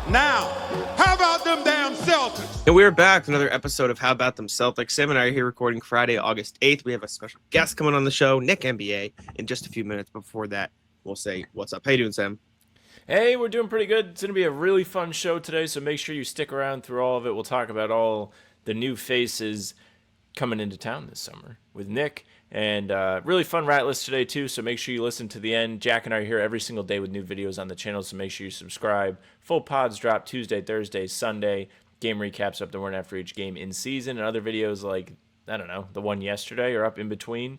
Now, how about them damn Celtics? And we're back to another episode of How About Them Celtics. Sam and I are here recording Friday, August 8th. We have a special guest coming on the show, Nik NBA. In just a few minutes before that, we'll say what's up. How you doing, Sam? Hey, we're doing pretty good. It's going to be a really fun show today, so make sure you stick around through all of it. We'll talk about all the new faces coming into town this summer with Nik. And really fun rat list today, too, so make sure you listen to the end. Jack and I are here every single day with new videos on the channel, so make sure you subscribe. Full pods drop Tuesday, Thursday, Sunday. Game recaps up to one after each game in season. And other videos like, I don't know, the one yesterday or up in between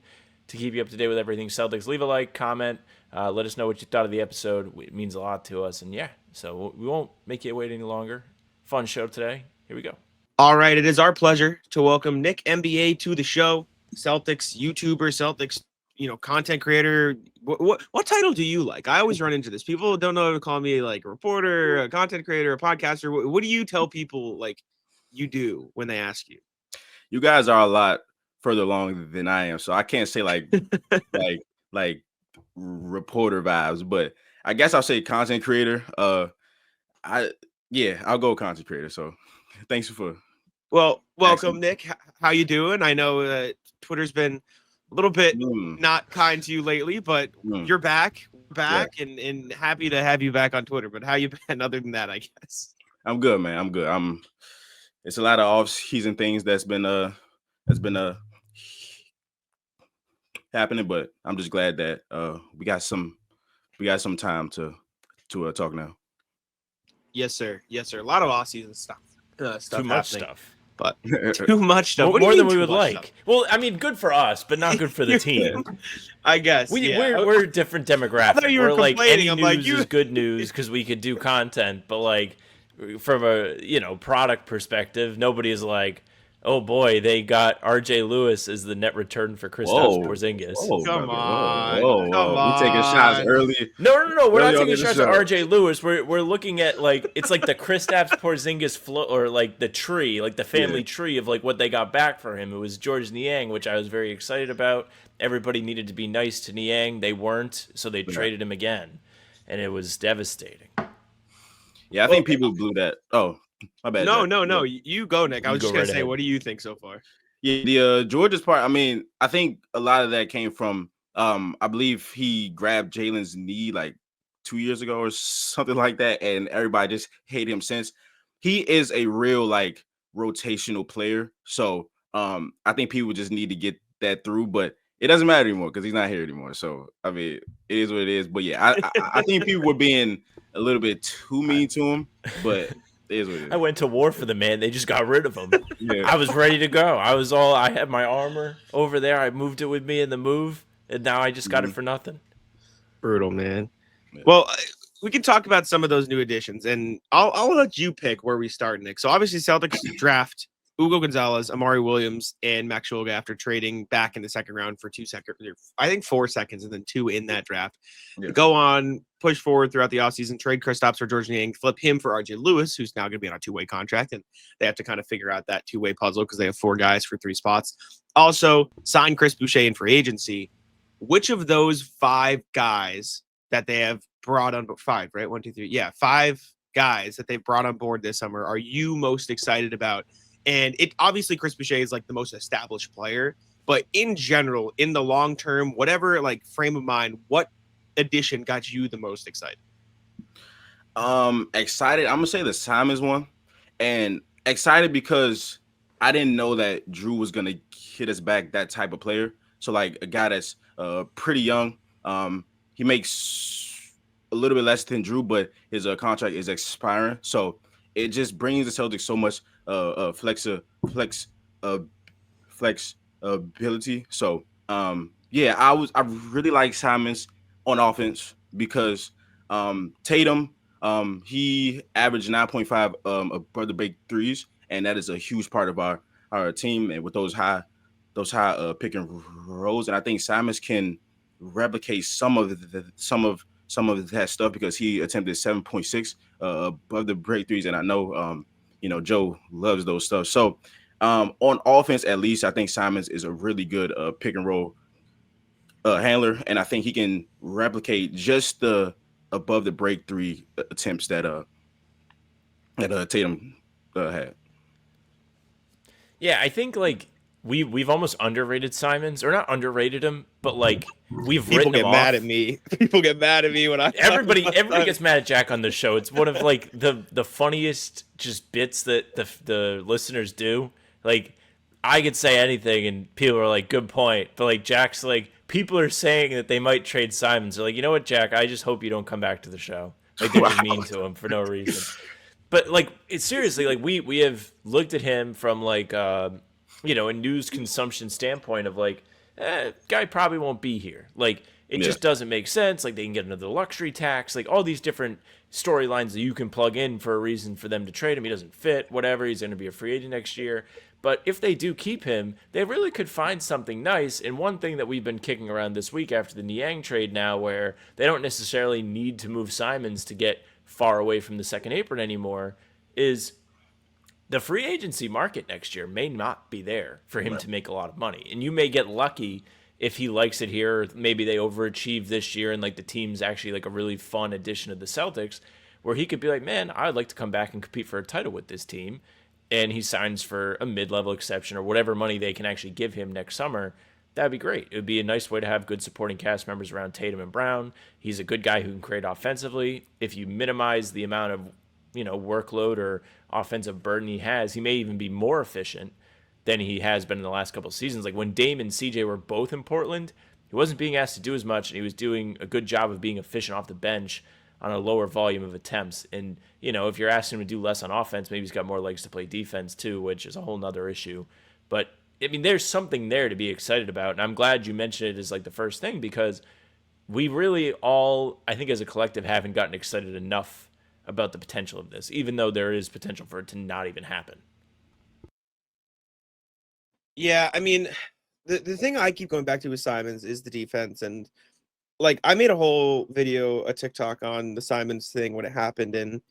to keep you up to date with everything Celtics. Leave a like, comment. Let us know what you thought of the episode. It means a lot to us. And yeah, so we won't make you wait any longer. Fun show today. Here we go. All right, it is our pleasure to welcome Nik NBA to the show. Celtics YouTuber, Celtics, content creator. What title do you like? I always run into this. People don't know how to call me like a reporter, a content creator, a podcaster. What do you tell people like you do when they ask you? You guys are a lot further along than I am, so I can't say like reporter vibes, but I guess I'll say content creator. I'll go content creator. So thanks for. Well, welcome, Nik. How you doing? I know Twitter's been a little bit not kind to you lately, but you're back. We're back, and happy to have you back on Twitter. But how you been other than that, I guess? I'm good, man. I'm good. It's a lot of off-season things that's been happening, but I'm just glad that we got some time to talk now. Yes, sir. A lot of off-season stuff. Too much stuff. But too much stuff. More than we would like. Stuff? Well, I mean, good for us, but not good for the team. I guess. We're a different demographic. We're like any news is good news because we could do content, but like from a product perspective, nobody is like, oh boy, they got RJ Lewis as the net return for Kristaps Porzingis. Come on. We taking shots early. No. We're not taking shots at RJ Lewis. We're looking at like it's like the Kristaps Porzingis flow or like the tree, like the family tree of like what they got back for him. It was George Niang, which I was very excited about. Everybody needed to be nice to Niang. They weren't, so they traded him again, and it was devastating. Yeah, I think people blew that. Oh. My bad. No. You go, Nik. I was just going to say, what do you think so far? Yeah, the George's part, I mean, I think a lot of that came from, I believe he grabbed Jalen's knee like 2 years ago or something like that, and everybody just hated him since. He is a real, like, rotational player, so I think people just need to get that through, but it doesn't matter anymore because he's not here anymore, so, I mean, it is what it is, but yeah, I think people were being a little bit too mean to him, but... I went to war for the man. They just got rid of him. Yeah. I was ready to go. I had my armor over there. I moved it with me in the move, and now I just got it for nothing. Brutal, man. Yeah. Well, we can talk about some of those new additions, and I'll let you pick where we start, Nik. So obviously Celtics draft Hugo Gonzalez, Amari Williams, and Max Shulga after trading back in the second round for 2 seconds. I think 4 seconds and then 2 in that draft. Yeah. Go on, push forward throughout the offseason, trade Kristaps for George Niang, flip him for RJ Lewis, who's now going to be on a 2-way contract, and they have to kind of figure out that 2-way puzzle because they have 4 guys for 3 spots. Also, sign Chris Boucher in free agency. Which of those 5 guys that they have brought on 5, right? 1, 2, 3. Yeah, 5 guys that they've brought on board this summer are you most excited about? And it obviously Chris Boucher is like the most established player, but in general, in the long term, whatever like frame of mind, what addition got you the most excited? Excited. I'm gonna say the Simons one, and excited because I didn't know that Drew was gonna hit us back that type of player. So like a guy that's pretty young. He makes a little bit less than Drew, but his contract is expiring. So it just brings the Celtics so much flexibility. So I really like Simons on offense because Tatum he averaged 9.5 above the break threes, and that is a huge part of our team, and with those high pick and rolls, and I think Simons can replicate some of that stuff because he attempted 7.6 above the break threes, and I know Joe loves those stuff. So on offense, at least, I think Simons is a really good pick and roll handler, and I think he can replicate just the above the break three attempts that that Tatum had. Yeah, I think like we've almost underrated Simons, or not underrated him, but like we've People written him get off. mad at me. People get mad at me when I Everybody gets mad at Jack on the show. It's one of like the funniest just bits that the listeners do. Like I could say anything and people are like, good point. But like Jack's like, people are saying that they might trade Simons. They're like, you know what, Jack, I just hope you don't come back to the show. Like they're just mean to him for no reason. But like it's seriously like we have looked at him from like a news consumption standpoint of like guy probably won't be here. Like it just doesn't make sense. Like they can get another luxury tax, like all these different storylines that you can plug in for a reason for them to trade him. He doesn't fit, whatever. He's going to be a free agent next year. But if they do keep him, they really could find something nice. And one thing that we've been kicking around this week after the Niang trade now, where they don't necessarily need to move Simons to get far away from the second apron anymore, is the free agency market next year may not be there for him to make a lot of money. And you may get lucky if he likes it here. Or maybe they overachieve this year and like the team's actually like a really fun addition to the Celtics, where he could be like, man, I'd like to come back and compete for a title with this team. And he signs for a mid-level exception or whatever money they can actually give him next summer. That'd be great. It would be a nice way to have good supporting cast members around Tatum and Brown. He's a good guy who can create offensively. If you minimize the amount of workload or offensive burden he has, he may even be more efficient than he has been in the last couple of seasons. Like when Dame and CJ were both in Portland, he wasn't being asked to do as much, and he was doing a good job of being efficient off the bench on a lower volume of attempts. And, if you're asking him to do less on offense, maybe he's got more legs to play defense too, which is a whole nother issue. But, I mean, there's something there to be excited about. And I'm glad you mentioned it as like the first thing, because we really all, I think as a collective, haven't gotten excited enough about the potential of this, even though there is potential for it to not even happen. Yeah, I mean, the thing I keep going back to with Simons is the defense. And like I made a whole video, a TikTok on the Simons thing when it happened, and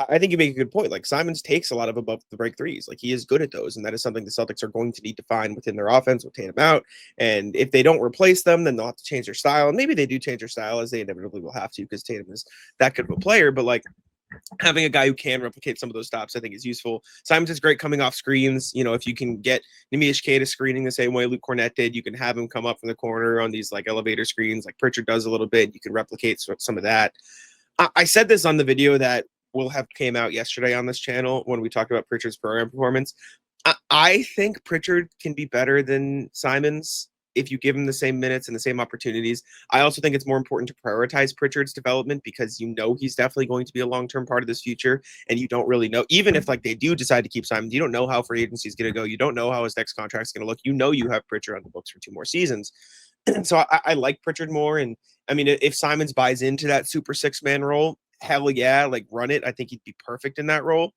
I think you make a good point. Like Simons takes a lot of above the break threes. Like he is good at those, and that is something the Celtics are going to need to find within their offense with Tatum out. And if they don't replace them, then they'll have to change their style. And maybe they do change their style, as they inevitably will have to, because Tatum is that good of a player. But like having a guy who can replicate some of those stops, I think is useful. Simons is great coming off screens. If you can get Nemish Queta screening the same way Luke Cornett did, you can have him come up from the corner on these like elevator screens, like Pritchard does a little bit. You can replicate some of that. I said this on the video that will have came out yesterday on this channel when we talked about Pritchard's program performance. I think Pritchard can be better than Simons if you give him the same minutes and the same opportunities. I also think it's more important to prioritize Pritchard's development, because he's definitely going to be a long-term part of this future, and you don't really know, even if like they do decide to keep Simons, you don't know how free agency is going to go. You don't know how his next contract is going to look. You have Pritchard on the books for 2 more seasons. So I like Pritchard more. And I mean, if Simons buys into that super 6-man role, hell yeah, like run it. I think he'd be perfect in that role.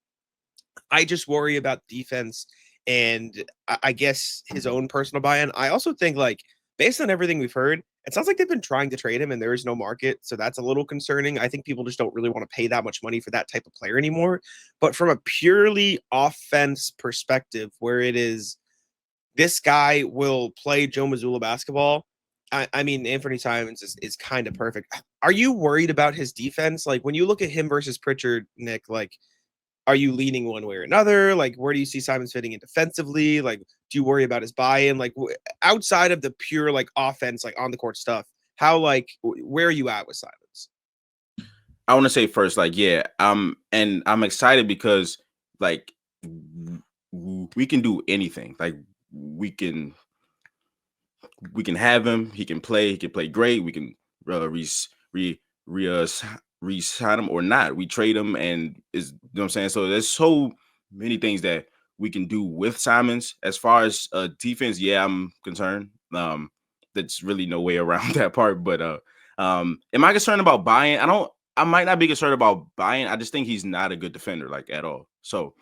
I just worry about defense and I guess his own personal buy-in. I also think, like, based on everything we've heard, it sounds like they've been trying to trade him and there is no market. So that's a little concerning. I think people just don't really want to pay that much money for that type of player anymore. But from a purely offense perspective, where it is this guy will play Joe Mazzulla basketball, I mean, Anfernee Simons is kind of perfect. Are you worried about his defense? Like, when you look at him versus Pritchard, Nick, like, are you leaning one way or another? Like, where do you see Simons fitting in defensively? Like, do you worry about his buy-in? Like, outside of the pure, like, offense, like, on the court stuff, how, like, where are you at with Simons? I want to say first, like, yeah, and I'm excited because, like, we can do anything. Like, we can have him. He can play great. We can re-sign him or not. We trade him, and what I'm saying? So there's so many things that we can do with Simons. As far as defense, yeah, I'm concerned. There's really no way around that part. But am I concerned about buying? I might not be concerned about buying. I just think he's not a good defender, like, at all. So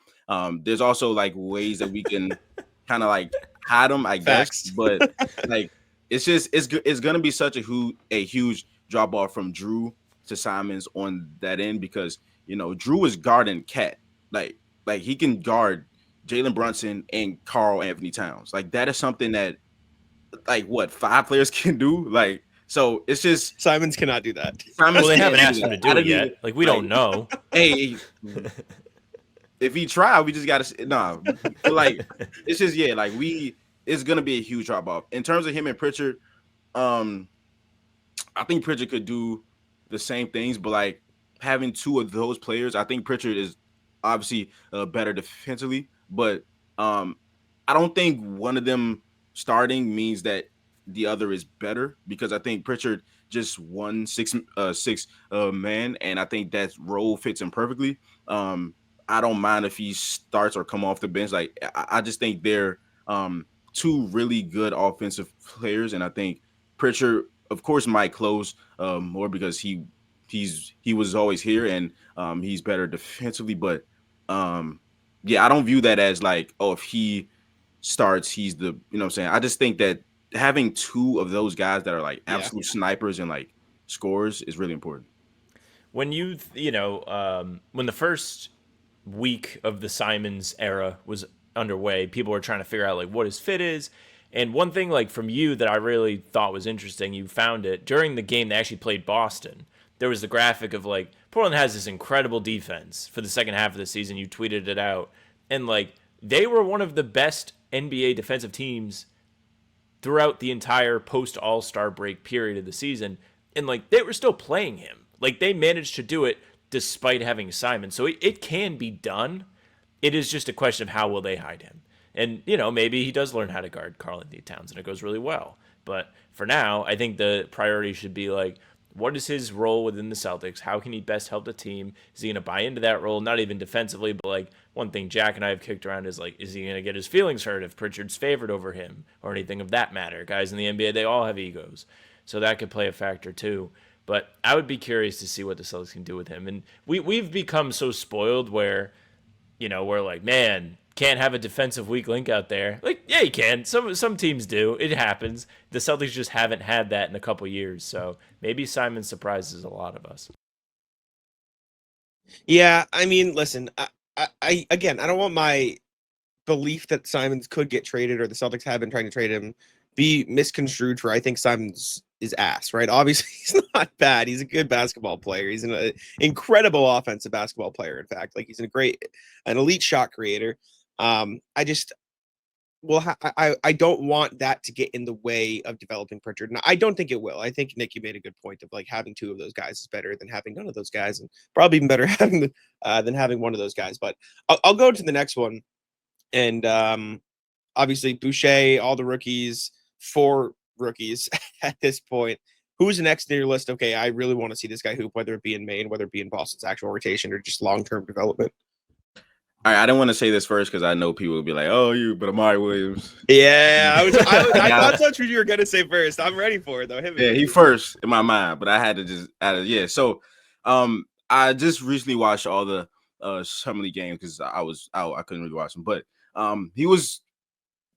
there's also like ways that we can kind of like hide him, I guess. But like it's gonna be such a huge drop off from Drew to Simons on that end, because Drew is guarding Cat. Like he can guard Jalen Brunson and Karl Anthony Towns. Like, that is something that, like, what 5 players can do. Like, so it's just Simons cannot do that. Well, they haven't asked him to do it yet. Like, we don't know. Hey, if he tried, we just gotta But like it's just like it's gonna be a huge drop off in terms of him and Pritchard. I think Pritchard could do the same things, but like having two of those players, I think Pritchard is obviously better defensively, but I don't think one of them starting means that the other is better, because I think Pritchard just won six man, and I think that role fits him perfectly. I don't mind if he starts or come off the bench. Like I just think they're two really good offensive players, and I think Pritchard, of course, might close more because he was always here, and he's better defensively. But I don't view that as like, oh, if he starts, he's the, what I'm saying. I just think that having two of those guys that are like absolute snipers and like scorers is really important. When when the first week of the Simons era was underway, people were trying to figure out like what his fit is. And one thing like from you that I really thought was interesting, you found it during the game they actually played Boston. There was the graphic of like Portland has this incredible defense for the second half of the season. You tweeted it out, and like they were one of the best NBA defensive teams throughout the entire post All-Star break period of the season, and like they were still playing him. Like they managed to do it despite having Simon. So it can be done. It is just a question of how will they hide him. And, maybe he does learn how to guard Karl-Anthony Towns and it goes really well. But for now, I think the priority should be like, what is his role within the Celtics? How can he best help the team? Is he going to buy into that role? Not even defensively, but like one thing Jack and I have kicked around is like, is he going to get his feelings hurt if Pritchard's favored over him or anything of that matter? Guys in the NBA, they all have egos. So that could play a factor too. But I would be curious to see what the Celtics can do with him. And we've become so spoiled where, we're like, man, can't have a defensive weak link out there. Like, yeah, you can. Some teams do. It happens. The Celtics just haven't had that in a couple years. So maybe Simon surprises a lot of us. Yeah, I mean, listen, I don't want my belief that Simons could get traded or the Celtics have been trying to trade him be misconstrued for I think Simons is ass, right? Obviously, he's not bad. He's a good basketball player. He's an incredible offensive basketball player. In fact, like he's an elite shot creator. I don't want that to get in the way of developing Pritchard. And I don't think it will. I think, Nick, you made a good point of like having two of those guys is better than having none of those guys, and probably even better than having one of those guys. But I'll go to the next one. And obviously, Boucher, all the rookies, 4 rookies at this point. Who's next in your list? Okay, I really want to see this guy hoop, whether it be in Maine, whether it be in Boston's actual rotation, or just long-term development. All right, I didn't want to say this first because I know people will be like, "Oh, but Amari Williams." Yeah, I thought that's what you were gonna say first. I'm ready for it though. He first in my mind, but I had to just add it. Yeah, so I just recently watched all the summer league games because I was out. I couldn't really watch them, but he was.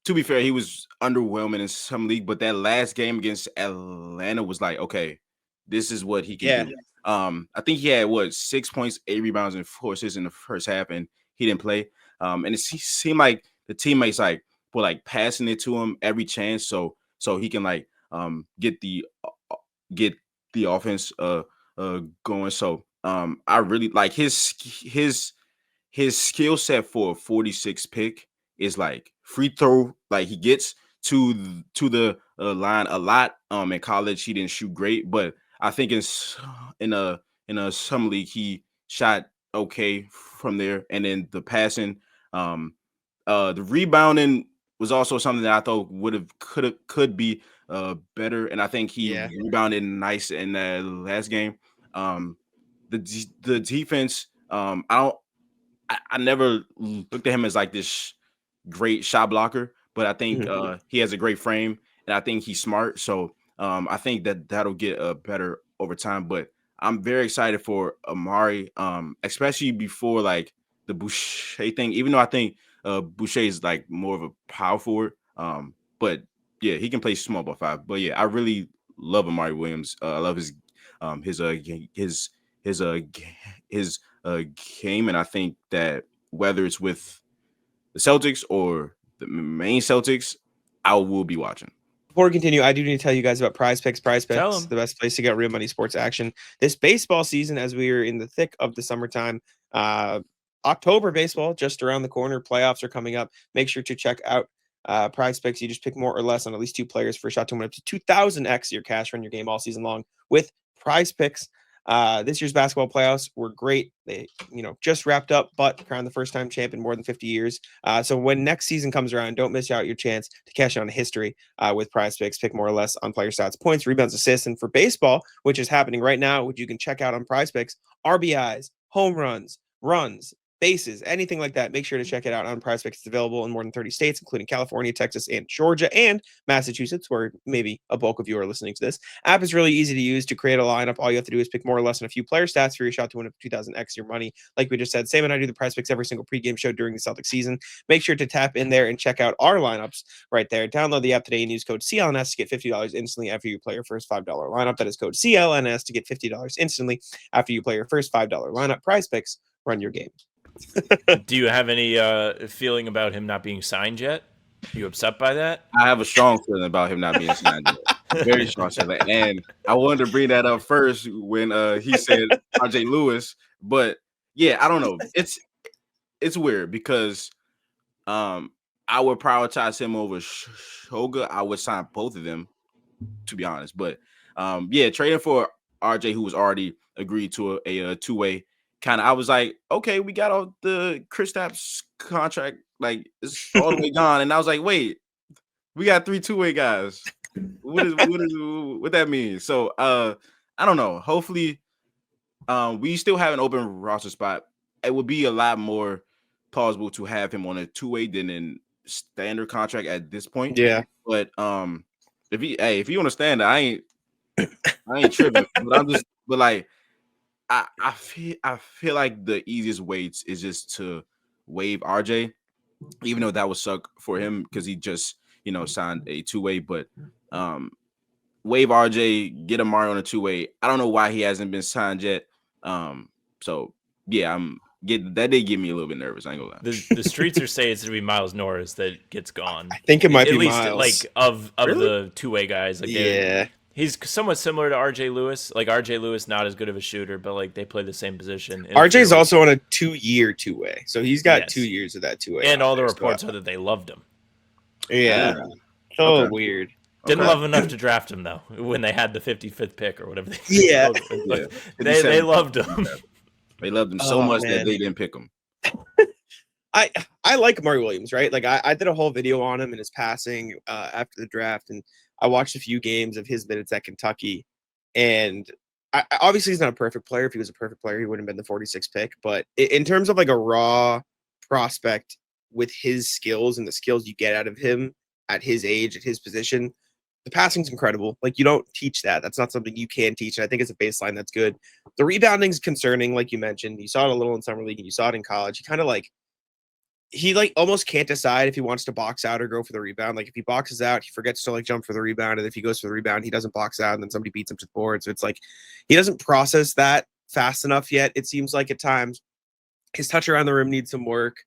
To be fair, he was underwhelming in some league, but that last game against Atlanta was like, okay, this is what he can do. I think he had 6 points, 8 rebounds, and 4 assists in the first half, and he didn't play. And it seemed like the teammates were like passing it to him every chance, so he can like get the offense going. So I really like his skill set for a 46 pick is like free throw. Like he gets to the line a lot. In college he didn't shoot great, but I think in a summer league he shot okay from there. And then the passing, the rebounding was also something that I thought could be better. And I think he rebounded nice in that last game. The defense, I never looked at him as like this great shot blocker, but I think he has a great frame and I think he's smart. So I think that'll get better over time. But I'm very excited for Amari, especially before like the Boucher thing. Even though I think Boucher is like more of a power forward, but yeah, he can play small ball 5. But yeah, I really love Amari Williams. I love his game, and I think that whether it's with the Celtics or the main Celtics, I will be watching. Before we continue, I do need to tell you guys about PrizePicks. PrizePicks, the best place to get real money sports action this baseball season, as we are in the thick of the summertime. October baseball just around the corner. Playoffs are coming up. Make sure to check out PrizePicks. You just pick more or less on at least 2 players for a shot to win up to 2,000x your cash run your game all season long with PrizePicks. This year's basketball playoffs were great. They, just wrapped up, but crowned the first-time champ in more than 50 years. So when next season comes around, don't miss out your chance to cash on history with PrizePicks. Pick more or less on player stats, points, rebounds, assists, and for baseball, which is happening right now, which you can check out on PrizePicks, RBIs, home runs, bases, anything like that. Make sure to check it out on PrizePicks. It's available in more than 30 states, including California, Texas, and Georgia, and Massachusetts, where maybe a bulk of you are listening to this. App is really easy to use. To create a lineup, all you have to do is pick more or less on a few player stats for your shot to win up to 2,000x your money. Like we just said, Sam and I do the PrizePicks every single pregame show during the Celtics season. Make sure to tap in there and check out our lineups right there. Download the app today and use code CLNS to get $50 instantly after you play your first $5 lineup. That is code CLNS to get $50 instantly after you play your first $5 lineup. PrizePicks, run your game. Do you have any feeling about him not being signed yet? Are you upset by that? I have a strong feeling about him not being signed yet. Very strong feeling. And I wanted to bring that up first when he said RJ Lewis. But yeah, I don't know. It's weird because I would prioritize him over Shoga. I would sign both of them, to be honest. But trading for RJ, who was already agreed to a two-way. I was like, okay, we got all the Kristaps contract, like it's all the way gone, and I was like, wait, we got 3 two-way guys. What that mean? So I don't know. Hopefully, we still have an open roster spot. It would be a lot more plausible to have him on a two-way than in standard contract at this point. Yeah, but if you understand that, I ain't tripping. But like. I feel like the easiest way is just to waive RJ, even though that would suck for him because he just signed a two-way. But waive RJ, get Amari on a two-way. I don't know why he hasn't been signed yet. So yeah, that did get me a little bit nervous. I ain't gonna lie. The streets are saying it's gonna be Miles Norris that gets gone. I think it might at be least Miles. Like of Really? the two-way guys. Like yeah. He's somewhat similar to RJ Lewis. Like RJ Lewis, not as good of a shooter, but like they play the same position. RJ's also on a 2-year two-way, so he's got 2 years of that two-way. And all the reports are that they loved him. Yeah. So weird. Didn't love enough to draft him though when they had the 55th pick or whatever. They loved him. They loved him so much that they didn't pick him. I like Amari Williams, right? Like I did a whole video on him and his passing after the draft, and I watched a few games of his minutes at Kentucky, and obviously he's not a perfect player. If he was a perfect player, he wouldn't have been the 46th pick. But in terms of like a raw prospect with his skills and the skills you get out of him at his age, at his position, the passing's incredible. Like you don't teach that. That's not something you can teach. And I think it's a baseline that's good. The rebounding's concerning, like you mentioned. You saw it a little in summer league and you saw it in college. He almost can't decide if he wants to box out or go for the rebound. Like if he boxes out, he forgets to like jump for the rebound. And if he goes for the rebound, he doesn't box out and then somebody beats him to the board. So it's like he doesn't process that fast enough yet. It seems like at times his touch around the rim needs some work.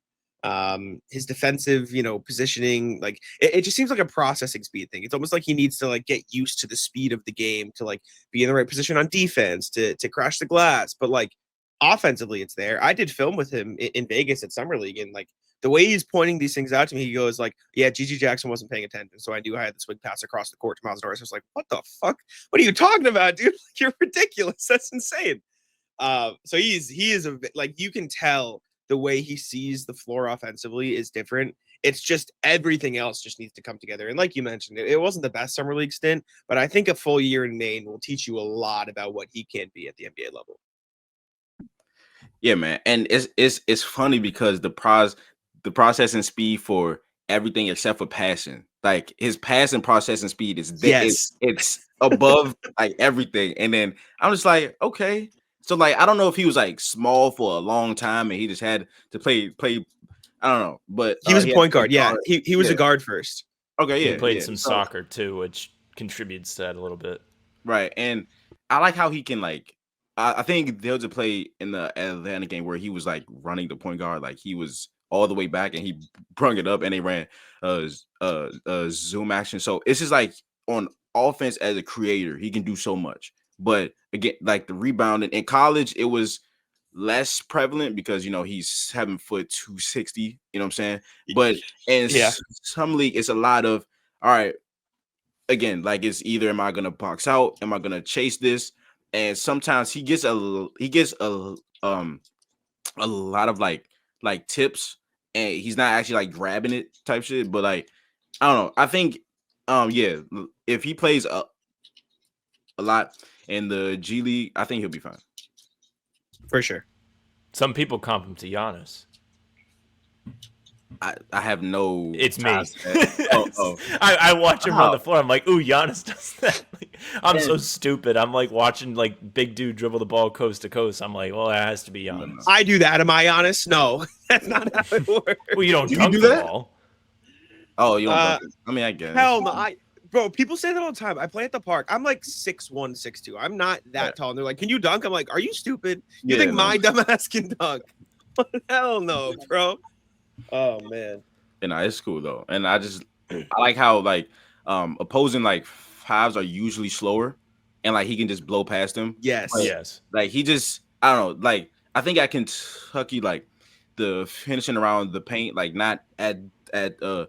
His defensive, positioning, like it just seems like a processing speed thing. It's almost like he needs to like get used to the speed of the game to like be in the right position on defense, to crash the glass. But like offensively, it's there. I did film with him in Vegas at Summer League, and like the way he's pointing these things out to me, he goes like, yeah, Gigi Jackson wasn't paying attention. So I knew I had the swing pass across the court to Miles Norris. I was like, what the fuck? What are you talking about, dude? You're ridiculous. That's insane. So he is like, you can tell the way he sees the floor offensively is different. It's just everything else just needs to come together. And like you mentioned, it wasn't the best Summer League stint, but I think a full year in Maine will teach you a lot about what he can be at the NBA level. Yeah, man. And it's funny because the processing speed for everything except for passing, like his passing processing speed is it's above like everything. And then I'm just like, okay. So like I don't know if he was like small for a long time and he just had to play. I don't know, but he was a point guard. Yeah, he was a guard first. Okay, yeah. He played some soccer too, which contributes to that a little bit. Right, and I like how he can like. I think there was a play in the Atlanta game where he was like running the point guard, like he was all the way back and he brung it up and they ran zoom action. So it's just like on offense as a creator, he can do so much. But again, like the rebounding in college, it was less prevalent because he's 7'2", 260. You know what I'm saying? But in some league, it's a lot of all right. Again, like it's either am I gonna box out? Am I gonna chase this? And sometimes he gets a lot of like tips, and he's not actually like grabbing it type shit. But like I don't know. I think yeah, if he plays a lot in the G League, I think he'll be fine. For sure. Some people comp him to Giannis. I have no. It's me. Oh. I watch him on the floor. I'm like, ooh, Giannis does that. I'm so stupid. I'm like watching like big dude dribble the ball coast to coast. I'm like, well, that has to be Giannis. I do that. Am I honest? No, that's not how it works. Well, you don't dunk the ball. Oh, you don't dunk it. I mean, I guess. Hell no. Bro, people say that all the time. I play at the park. I'm like 6'1", 6'2". I'm not that tall. And they're like, can you dunk? I'm like, are you stupid? You think my dumbass can dunk? Hell no, bro. Oh man. And it's cool though. And I like how like opposing like fives are usually slower and like he can just blow past them. Yes. Yes. Like he just I don't know, like I think at Kentucky, like the finishing around the paint, like not at the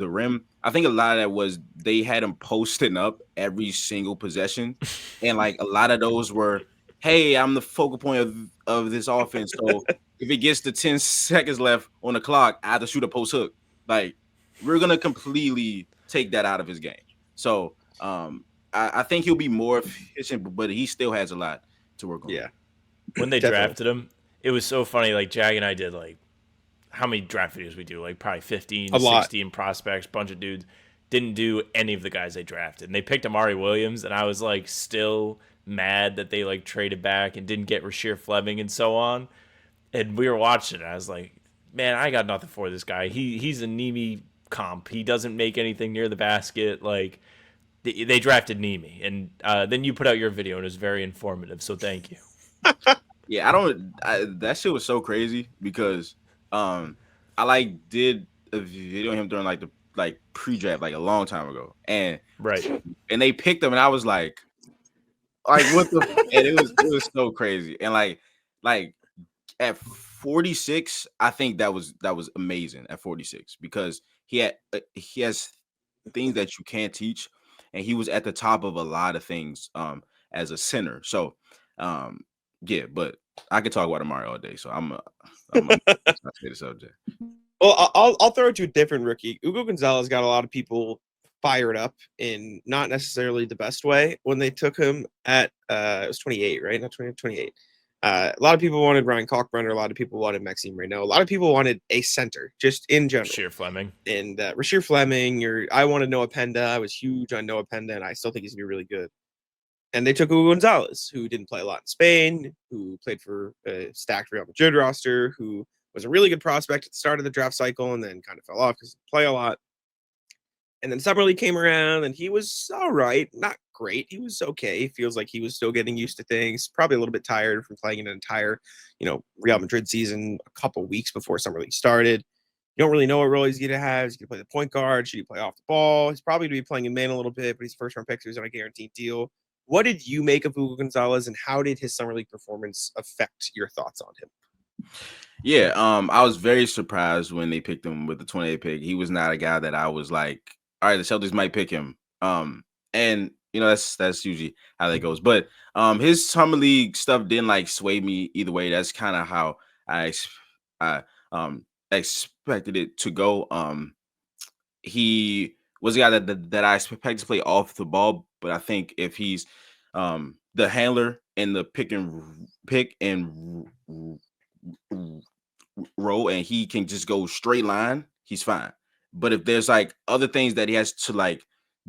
rim. I think a lot of that was they had him posting up every single possession. And like a lot of those were, hey, I'm the focal point of this offense. So if it gets to 10 seconds left on the clock, I have to shoot a post hook. Like we're gonna completely take that out of his game. So I think he'll be more efficient, but he still has a lot to work on. Yeah. When they drafted him, it was so funny. Like Jag and I did like how many draft videos we do? Like probably 15, 16 prospects, bunch of dudes. Didn't do any of the guys they drafted. And they picked Amari Williams, and I was like still mad that they like traded back and didn't get Rasheer Fleming and so on. And we were watching it. I was like, man, I got nothing for this guy. He's a Nemi comp. He doesn't make anything near the basket. Like they drafted Nemi, and then you put out your video, and it was very informative. So thank you. Yeah, that shit was so crazy because I like did a video of him during like the pre-draft like a long time ago, and they picked him, and I was like what the and it was so crazy, and like at 46, I think that was amazing at 46 because he has things that you can't teach, and he was at the top of a lot of things as a center. So yeah, but I could talk about Amari all day, so I'm gonna say the subject. Well, I'll throw it to a different rookie. Ugo Gonzalez got a lot of people fired up in not necessarily the best way when they took him at it was 28, right? Not 28. A lot of people wanted Ryan Kalkbrenner. A lot of people wanted Maxime Reynaud. A lot of people wanted a center, just in general. Rasheer Fleming. And Rasheer Fleming. I wanted Noah Penda. I was huge on Noah Penda, and I still think he's going to be really good. And they took Ugo Gonzalez, who didn't play a lot in Spain, who played for a stacked Real Madrid roster, who was a really good prospect at the start of the draft cycle and then kind of fell off because he didn't play a lot. And then Summer League came around, and he was all right. Not great. He was okay. Feels like he was still getting used to things. Probably a little bit tired from playing an entire, Real Madrid season a couple weeks before Summer League started. You don't really know what role he's going to have. Is he going to play the point guard? Should he play off the ball? He's probably going to be playing in man a little bit, but he's a first-round pick, so he's on a guaranteed deal. What did you make of Ugo Gonzalez, and how did his Summer League performance affect your thoughts on him? Yeah, I was very surprised when they picked him with the 28th pick. He was not a guy that I was like, all right, the Celtics might pick him. And that's usually how that goes. But his Summer League stuff didn't sway me either way. That's kind of how I expected it to go. He was a guy that I expect to play off the ball, but I think if he's the handler in the pick and roll, and he can just go straight line, he's fine. But if there's other things that he has to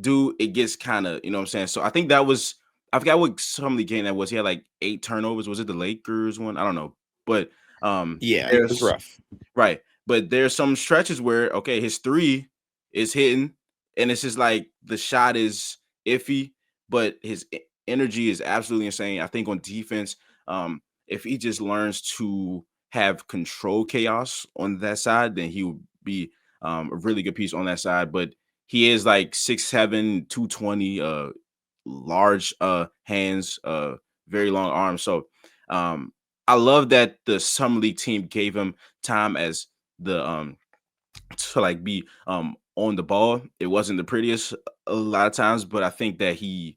do, it gets kind of, you know what I'm saying? So I think that was, I forgot what Summer League game that was. He had 8 turnovers. Was it the Lakers one? I don't know. But yeah, it was rough. Right. But there's some stretches where, okay, his 3 is hitting, and it's just the shot is iffy, but his energy is absolutely insane. I think on defense, if he just learns to have control chaos on that side, then he would be a really good piece on that side. But he is 6'7", 220, large hands, very long arms. So I love that the summer league team gave him time as the to like be on the ball. It wasn't the prettiest a lot of times, but I think that he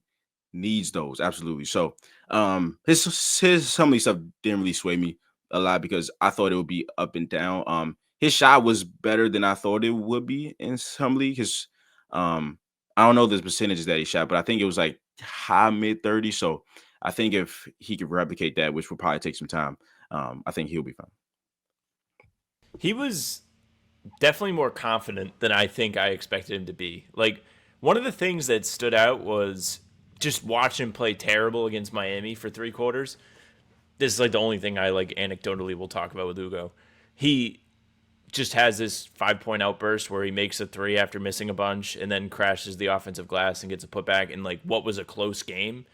needs those absolutely. So his some of these stuff didn't really sway me a lot because I thought it would be up and down. His shot was better than I thought it would be in some league. His I don't know the percentages that he shot, but I think it was like high mid 30s. So I think if he could replicate that, which will probably take some time, I think he'll be fine. He was definitely more confident than I think I expected him to be. Like, one of the things that stood out was just watch him play terrible against Miami for 3 quarters. This is like the only thing I like anecdotally will talk about with Ugo. He just has this 5 point outburst where he makes a three after missing a bunch and then crashes the offensive glass and gets a putback in like what was a close game.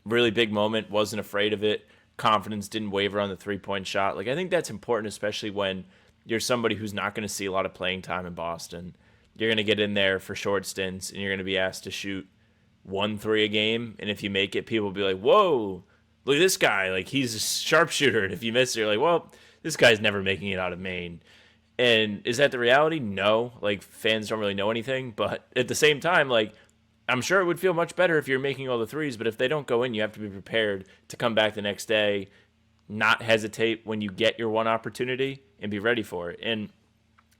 Really big moment, wasn't afraid of it. Confidence didn't waver on the 3 point shot. Like, I think that's important, especially when you're somebody who's not going to see a lot of playing time in Boston. You're going to get in there for short stints and you're going to be asked to shoot 1 3 a game. And if you make it, people will be like, whoa, look at this guy. Like, he's a sharpshooter. And if you miss it, you're like, well, this guy's never making it out of Maine. And is that the reality? No. Like, fans don't really know anything. But at the same time, like, I'm sure it would feel much better if you're making all the threes. But if they don't go in, you have to be prepared to come back the next day, not hesitate when you get your one opportunity, and be ready for it. And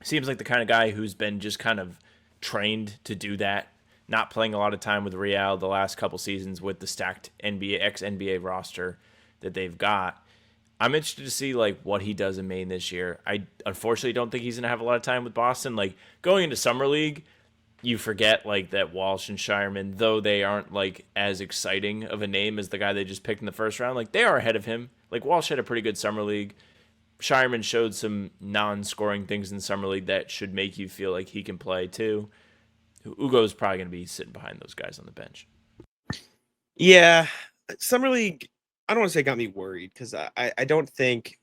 seems like the kind of guy who's been just kind of trained to do that, not playing a lot of time with Real the last couple seasons with the stacked NBA ex-NBA roster that they've got. I'm interested to see like what he does in Maine this year. I unfortunately don't think he's going to have a lot of time with Boston. Like, going into summer league, you forget like that Walsh and Shireman, though they aren't like as exciting of a name as the guy they just picked in the first round, like they are ahead of him. Like, Walsh had a pretty good summer league. Shireman showed some non-scoring things in summer league that should make you feel like he can play too. Ugo's probably going to be sitting behind those guys on the bench. Yeah, summer league, I don't want to say got me worried because I don't think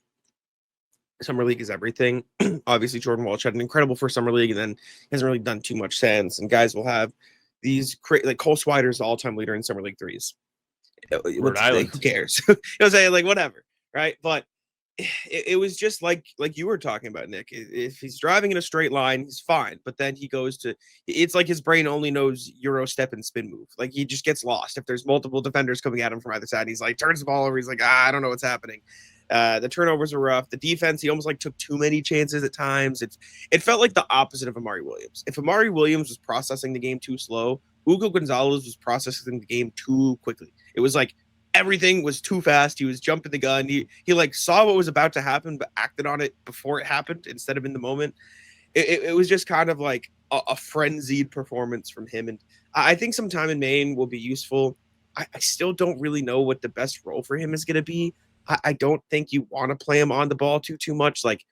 summer league is everything. Obviously, Jordan Walsh had an incredible first summer league and then hasn't really done too much since. And guys will have these like Cole Swider's the all-time leader in summer league threes. Rhode Island. Who cares? You know what I'm saying? Like, whatever, right? But it was just like you were talking about, Nick. If he's driving in a straight line, he's fine. But then he goes to, it's like his brain only knows Euro step and spin move. Like, he just gets lost. If there's multiple defenders coming at him from either side, he's like, turns the ball over. He's like, I don't know what's happening. The turnovers were rough. The defense, he almost like took too many chances at times. It felt like the opposite of Amari Williams. If Amari Williams was processing the game too slow, Ugo Gonzalez was processing the game too quickly. It was like everything was too fast. He was jumping the gun. He like saw what was about to happen, but acted on it before it happened instead of in the moment. It was just kind of like a frenzied performance from him. And I think some time in Maine will be useful. I still don't really know what the best role for him is going to be. I don't think you want to play him on the ball too much. Like,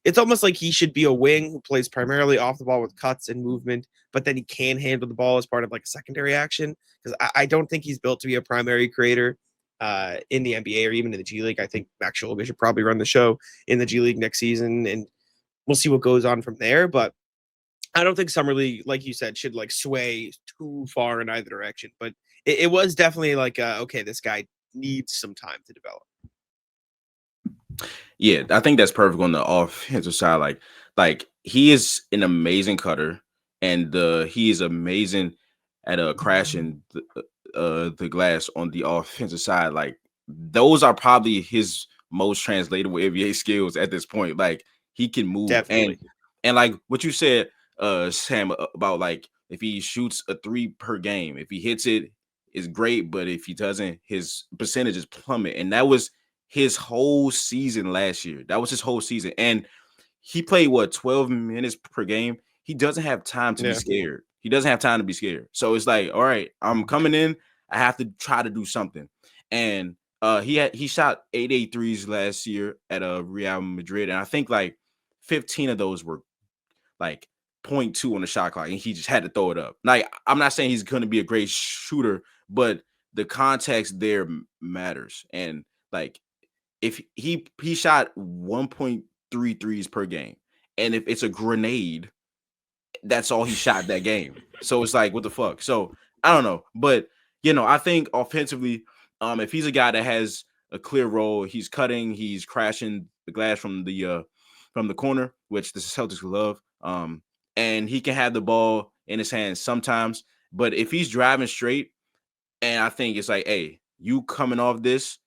it's almost like he should be a wing who plays primarily off the ball with cuts and movement, but then he can handle the ball as part of like a secondary action. Because I don't think he's built to be a primary creator in the NBA or even in the G League. I think Max Schulge should probably run the show in the G League next season, and we'll see what goes on from there. But I don't think summer league, like you said, should like sway too far in either direction. But it was definitely like, okay, this guy needs some time to develop. Yeah, I think that's perfect on the offensive side. Like he is an amazing cutter, and he is amazing at crashing the glass on the offensive side. Like, those are probably his most translatable NBA skills at this point. Like, he can move. Definitely. And like what you said, Sam, about like if he shoots a 3 per game, if he hits it, is great, but if he doesn't, his percentages plummet. And that was his whole season last year. That was his whole season. And he played 12 minutes per game. He doesn't have time to be scared. He doesn't have time to be scared. So it's like, all right, I'm coming in. I have to try to do something. And he shot 8 threes last year at Real Madrid. And I think like 15 of those were like 0.2 on the shot clock, and he just had to throw it up. Like, I'm not saying he's going to be a great shooter, but the context there matters. And like, if he shot 1.3 threes per game, and if it's a grenade, that's all he shot that game. So it's like, what the fuck? So I don't know, but I think offensively, if he's a guy that has a clear role. He's cutting, he's crashing the glass from the corner, which the Celtics love. And he can have the ball in his hands sometimes, but if he's driving straight, and I think it's like, hey, you coming off this,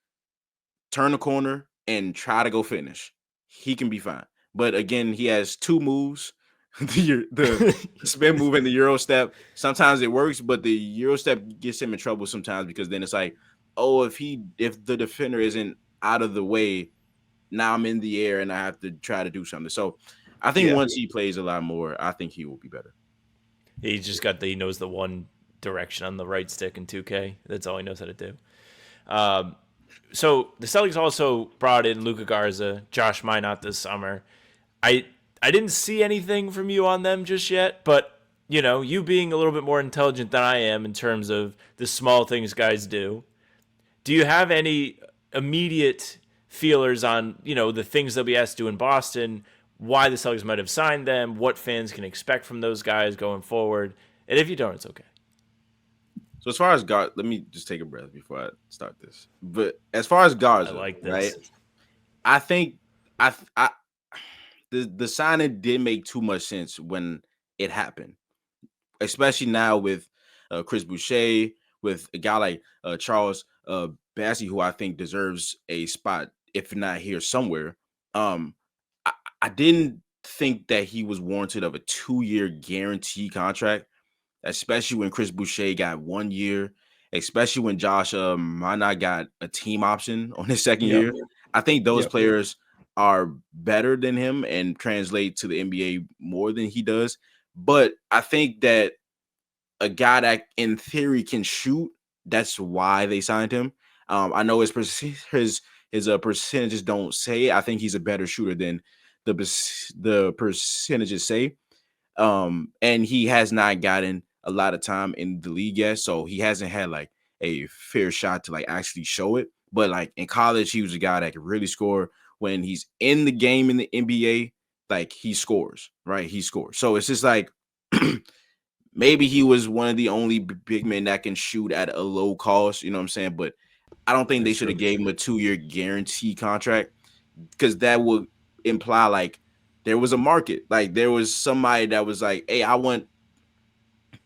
turn the corner and try to go finish. He can be fine. But again, he has two moves. The spin move and the Euro step. Sometimes it works, but the Euro step gets him in trouble sometimes because then it's like, oh, if the defender isn't out of the way, now I'm in the air and I have to try to do something. So I think once he plays a lot more, I think he will be better. He knows the one direction on the right stick in 2K. That's all he knows how to do. So the Celtics also brought in Luka Garza, Josh Minott this summer. I didn't see anything from you on them just yet, but you being a little bit more intelligent than I am in terms of the small things guys do. Do you have any immediate feelers on, the things they'll be asked to do in Boston, why the Celtics might have signed them, what fans can expect from those guys going forward? And if you don't, it's okay. So as far as Garza, let me just take a breath before I start this. But as far as Garza, I like this. Right? I think the signing did make too much sense when it happened, especially now with Chris Boucher, with a guy like Charles Bassey, who I think deserves a spot, if not here somewhere. I didn't think that he was warranted of a 2-year guarantee contract, especially when Chris Boucher got 1 year, especially when Josh Minott got a team option on his second year. I think those players are better than him and translate to the NBA more than he does. But I think that a guy that in theory can shoot, that's why they signed him. I know his percentages don't say it. I think he's a better shooter than the percentages say. And he has not gotten a lot of time in the league yet, so he hasn't had like a fair shot to like actually show it. But like in college, he was a guy that could really score. When he's in the game in the NBA, like he scores, right? He scores. So it's just like maybe he was one of the only big men that can shoot at a low cost, you know what I'm saying? But I don't think they should have gave him a 2-year guarantee contract, because that would imply like there was a market. Like there was somebody that was like, hey, I want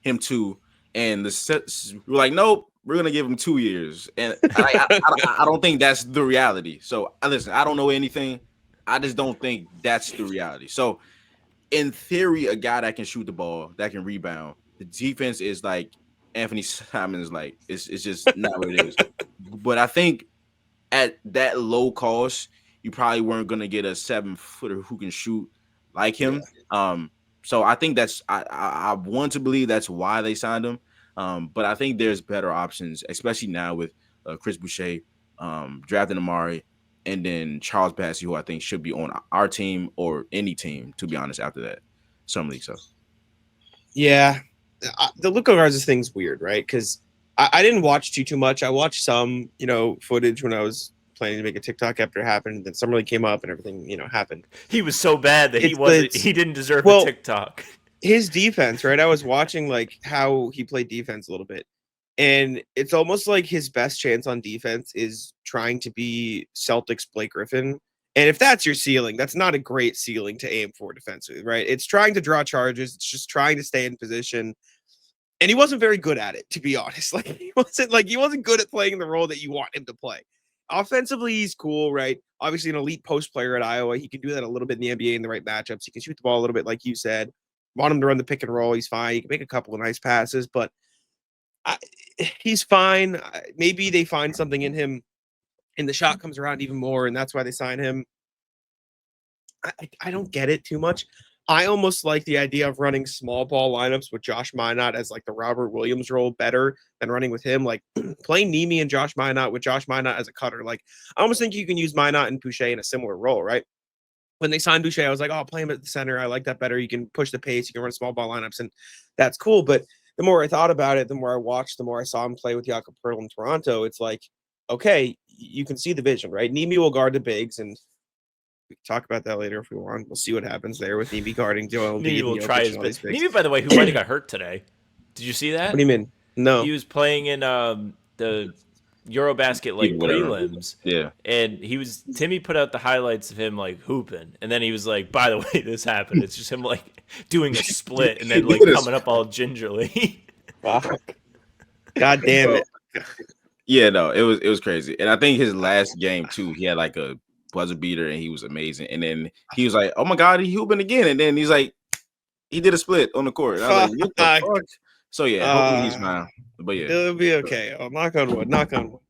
him to, and the we're like, nope, we're gonna give him 2 years. And I don't think that's the reality. So listen, I don't know anything. I just don't think that's the reality. So in theory, a guy that can shoot the ball, that can rebound, the defense is like Anfernee Simons, like it's just not what it is. But I think at that low cost, you probably weren't gonna get a 7-footer who can shoot like him. So I think that's I want to believe that's why they signed him. But I think there's better options, especially now with Chris Boucher drafting Amari, and then Charles Bassey, who I think should be on our team or any team, to be honest, after that summer league. So, yeah, the Luka Garza thing's weird, right? Because I didn't watch too much. I watched some, footage when I was planning to make a TikTok after it happened. And then summer league came up and everything, happened. He was so bad that he didn't deserve a TikTok. His defense, right? I was watching like how he played defense a little bit. And it's almost like his best chance on defense is trying to be Celtics Blake Griffin. And if that's your ceiling, that's not a great ceiling to aim for defensively, right? It's trying to draw charges. It's just trying to stay in position. And he wasn't very good at it, to be honest. He wasn't good at playing the role that you want him to play. Offensively, he's cool, right? Obviously an elite post player at Iowa. He can do that a little bit in the NBA in the right matchups. He can shoot the ball a little bit, like you said. Want him to run the pick and roll, he's fine. He can make a couple of nice passes, but he's fine. Maybe they find something in him and the shot comes around even more, and that's why they sign him. I don't get it too much. I almost like the idea of running small ball lineups with Josh Minott as like the Robert Williams role better than running with him. Like playing Nimi and Josh Minott with Josh Minott as a cutter. Like I almost think you can use Minott and Boucher in a similar role, right? When they signed Boucher, I was like, oh, play him at the center. I like that better. You can push the pace. You can run small ball lineups, and that's cool. But the more I thought about it, the more I watched, the more I saw him play with Jakob Poeltl in Toronto. It's like, okay, you can see the vision, right? Nimi will guard the bigs, and we can talk about that later if we want. We'll see what happens there with Nimi guarding Joel. Nimi will try his best. Nimi, by the way, who might have got hurt today. Did you see that? What do you mean? No. He was playing in the Eurobasket like Whatever. prelims. Yeah. And Timmy put out the highlights of him like hooping, and then he was like, "By the way, this happened." It's just him like doing a split and then like coming up all gingerly. Fuck. God damn it. Yeah, no, it was crazy. And I think his last game too, he had like a buzzer beater and he was amazing. And then he was like, "Oh my God, he hooping again." And then he's like, he did a split on the court. And I was like, "What the fuck?" So yeah, hopefully he's fine. But yeah, it'll be okay. Oh, knock on wood. Knock on wood.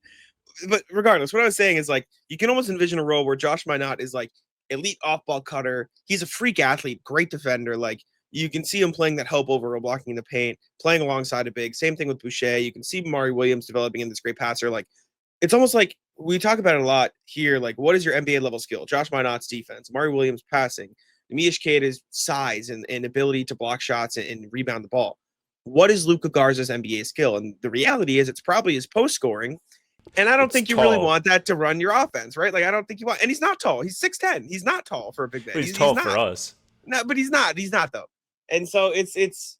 But regardless, what I was saying is like you can almost envision a role where Josh Minot is like elite off-ball cutter. He's a freak athlete, great defender. Like you can see him playing that help over blocking in the paint, playing alongside a big. Same thing with Boucher. You can see Amari Williams developing in this great passer. Like it's almost like we talk about it a lot here. Like what is your NBA level skill? Josh Minot's defense, Amari Williams passing, Mish Keita's size and ability to block shots and rebound the ball. What is Luka Garza's NBA skill? And the reality is it's probably his post scoring. And I don't think you really want that to run your offense, right? Like I don't think you want, and he's not tall. He's 6'10". He's not tall for a big man. He's tall for us. No, but he's not. He's not though. And so it's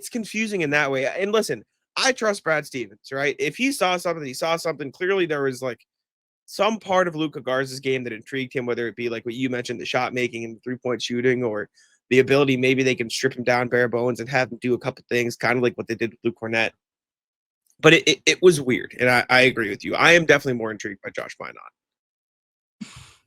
confusing in that way. And listen, I trust Brad Stevens, right? If he saw something, he saw something. Clearly there was like some part of Luka Garza's game that intrigued him, whether it be like what you mentioned, the shot making and the 3-point shooting, or the ability maybe they can strip him down bare bones and have him do a couple things, kind of like what they did with Luke Cornett. But it was weird, and I agree with you. I am definitely more intrigued by Josh Minot.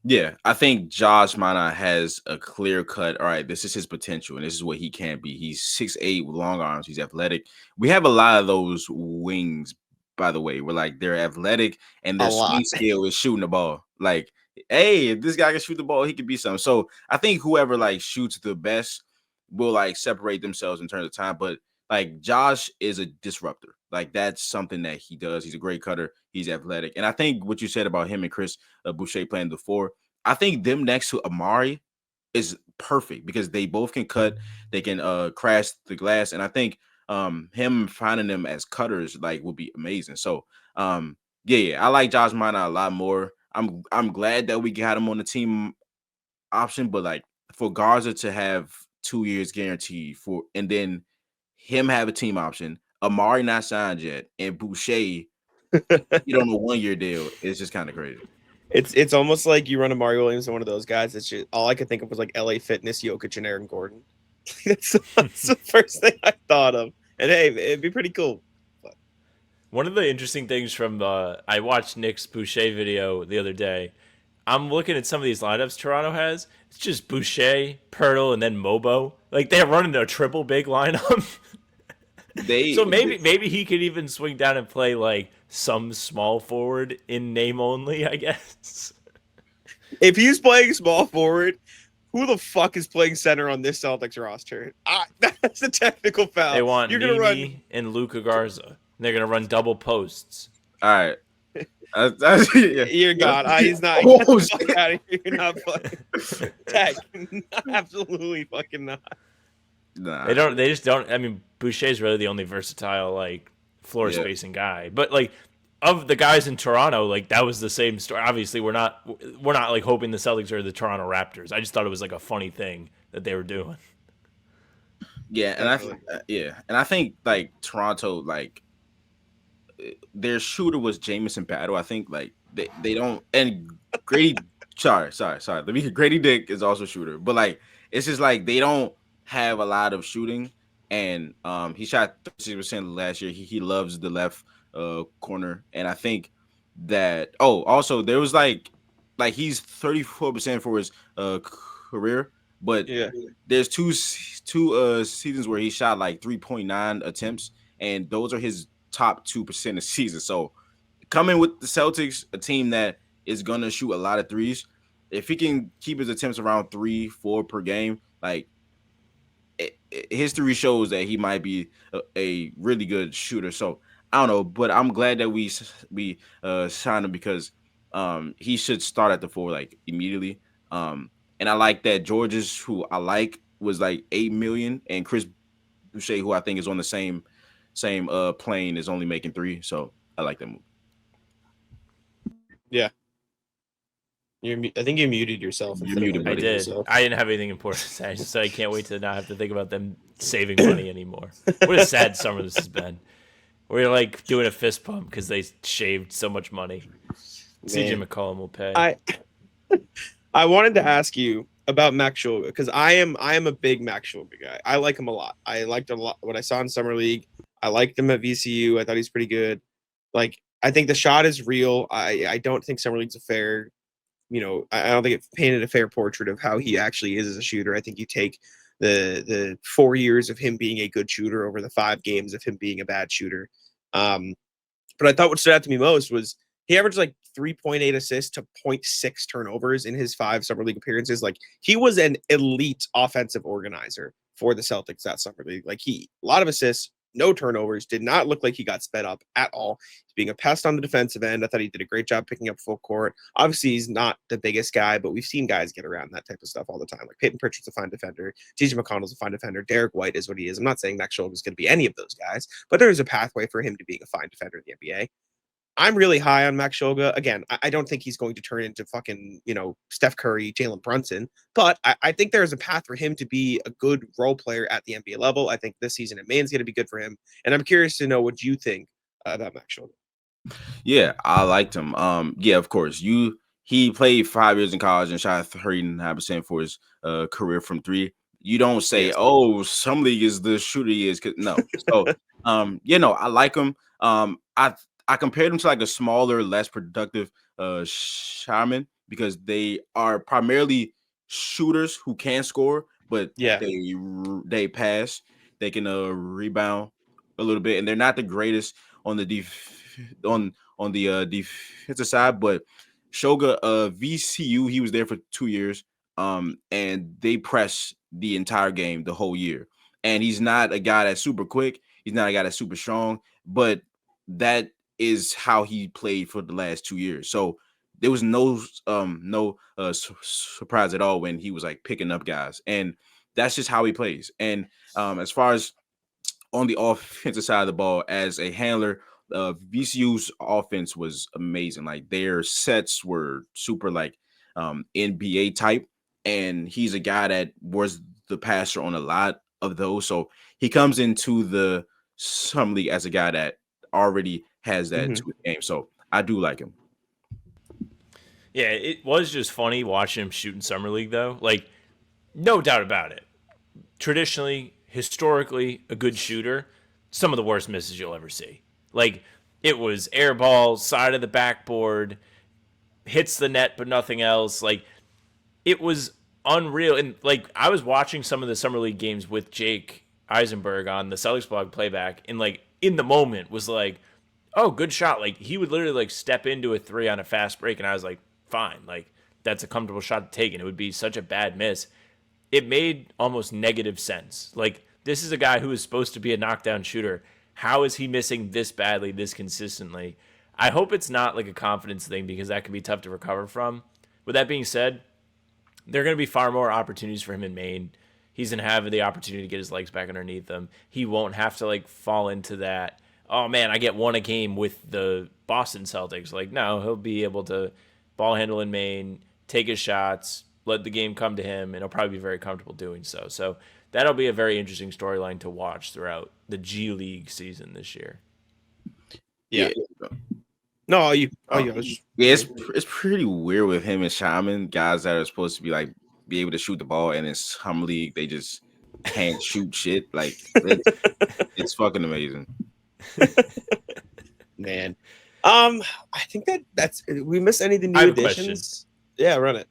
Yeah, I think Josh Minot has a clear cut. All right, this is his potential, and this is what he can be. He's 6'8" with long arms. He's athletic. We have a lot of those wings, by the way. We're like they're athletic, and their swing skill is shooting the ball. Like, hey, if this guy can shoot the ball, he could be something. So I think whoever like shoots the best will like separate themselves in terms of time. But like Josh is a disruptor. Like that's something that he does. He's a great cutter. He's athletic. And I think what you said about him and Chris Boucher playing the 4, I think them next to Amari is perfect because they both can cut. They can crash the glass. And I think him finding them as cutters like would be amazing. So yeah, I like Josh Minot a lot more. I'm glad that we got him on the team option, but like for Garza to have 2 years guaranteed for, and then him have a team option, Amari not signed yet, and Boucher, you don't know 1 year deal. It's just kind of crazy. It's almost like you run Amari Williams and one of those guys. That's just all I could think of was like LA Fitness, Jokic, and Aaron Gordon. that's the first thing I thought of. And hey, it'd be pretty cool. But. One of the interesting things from I watched Nick's Boucher video the other day. I'm looking at some of these lineups Toronto has. It's just Boucher, Pirtle, and then Mobo. Like they're running a triple big lineup. So maybe he could even swing down and play like some small forward in name only, I guess. If he's playing small forward, who the fuck is playing center on this Celtics roster? That's a technical foul. They want Nimi and Luka Garza. They're gonna run double posts. All right. You're gone. He's not. Get the fuck out of here. You're not fucking. Tech. Absolutely fucking not. Nah. They just don't. I mean, Boucher's really the only versatile like floor spacing guy. But like of the guys in Toronto, like that was the same story. Obviously, we're not like hoping the Celtics are the Toronto Raptors. I just thought it was like a funny thing that they were doing. Yeah, and I think like Toronto, like their shooter was Jamison Battle. I think like they don't, and Grady. sorry. Grady Dick is also a shooter, but like it's just like they don't have a lot of shooting, and he shot 36% last year. He loves the left corner, and I think that also there was like he's 34% for his career, but there's two seasons where he shot like 3.9 attempts, and those are his top 2% of season. So coming with the Celtics, a team that is gonna shoot a lot of threes, if he can keep his attempts around 3-4 per game, like history shows that he might be a really good shooter. So I don't know, but I'm glad that we signed him because he should start at the 4 like immediately. And I like that Georges, who I like, was like $8 million, and Chris Boucher, who I think is on the same plane, is only making 3. So I like that move. Yeah. I think you muted yourself. You muted, I did. Yourself. I didn't have anything important to say, so I can't wait to not have to think about them saving money anymore. What a sad summer this has been. We're like doing a fist pump because they shaved so much money. CJ McCollum will pay. I wanted to ask you about Max Shulga because I am a big Max Shulga guy. I like him a lot. I liked a lot what I saw in summer league. I liked him at VCU. I thought he's pretty good. Like I think the shot is real. I don't think summer league's a fair. I don't think it painted a fair portrait of how he actually is as a shooter. I think you take the 4 years of him being a good shooter over the 5 games of him being a bad shooter. But I thought what stood out to me most was he averaged like 3.8 assists to 0.6 turnovers in his 5 summer league appearances. Like he was an elite offensive organizer for the Celtics that summer league. Like a lot of assists, no turnovers, did not look like he got sped up at all. He's being a pest on the defensive end. I thought he did a great job picking up full court. Obviously, he's not the biggest guy, but we've seen guys get around that type of stuff all the time. Like Peyton Pritchard's a fine defender. TJ McConnell's a fine defender. Derek White is what he is. I'm not saying Max Shulga is going to be any of those guys, but there's a pathway for him to being a fine defender in the NBA. I'm really high on Max Shulga. Again, I don't think he's going to turn into fucking, Steph Curry, Jalen Brunson, but I think there's a path for him to be a good role player at the NBA level. I think this season in Maine's going to be good for him. And I'm curious to know what you think about Max Shulga. Yeah, I liked him. Yeah, of course. He played 5 years in college and shot 39% for his career from 3. You don't say, "Oh, some league is the shooter he is." No. So, I like him. I compared him to like a smaller, less productive Shaman because they are primarily shooters who can score, but they pass, they can rebound a little bit, and they're not the greatest on the defensive side. But Shoga VCU, he was there for 2 years, and they press the entire game the whole year. And he's not a guy that's super quick. He's not a guy that's super strong, but that is how he played for the last 2 years. So there was no surprise at all when he was like picking up guys, and that's just how he plays. And as far as on the offensive side of the ball, as a handler, VCU's offense was amazing. Like their sets were super like NBA type, and he's a guy that was the passer on a lot of those. So he comes into the summer league as a guy that already has that to his game. So I do like him. Yeah, it was just funny watching him shoot in summer league though. Like, no doubt about it. Traditionally, historically, a good shooter. Some of the worst misses you'll ever see. Like, it was air ball, side of the backboard, hits the net but nothing else. Like, it was unreal. And like, I was watching some of the summer league games with Jake Eisenberg on the Celtics blog playback, and like in the moment was like, oh, good shot. Like he would literally like step into a 3 on a fast break, and I was like, fine, like that's a comfortable shot to take, and it would be such a bad miss. It made almost negative sense. Like this is a guy who is supposed to be a knockdown shooter. How is he missing this badly, this consistently? I hope it's not like a confidence thing because that can be tough to recover from. With that being said, there are going to be far more opportunities for him in Maine. He's going to have the opportunity to get his legs back underneath him. He won't have to like fall into that, oh man, I get 1 a game with the Boston Celtics. Like, no, he'll be able to ball handle in Maine, take his shots, let the game come to him, and he'll probably be very comfortable doing so. So that'll be a very interesting storyline to watch throughout the G League season this year. Yeah. No, it's pretty weird with him and Shaman, guys that are supposed to be able to shoot the ball, and in summer league they just can't shoot shit. Like it's fucking amazing. Man, I think that's we missed any of the new additions. Yeah, run it.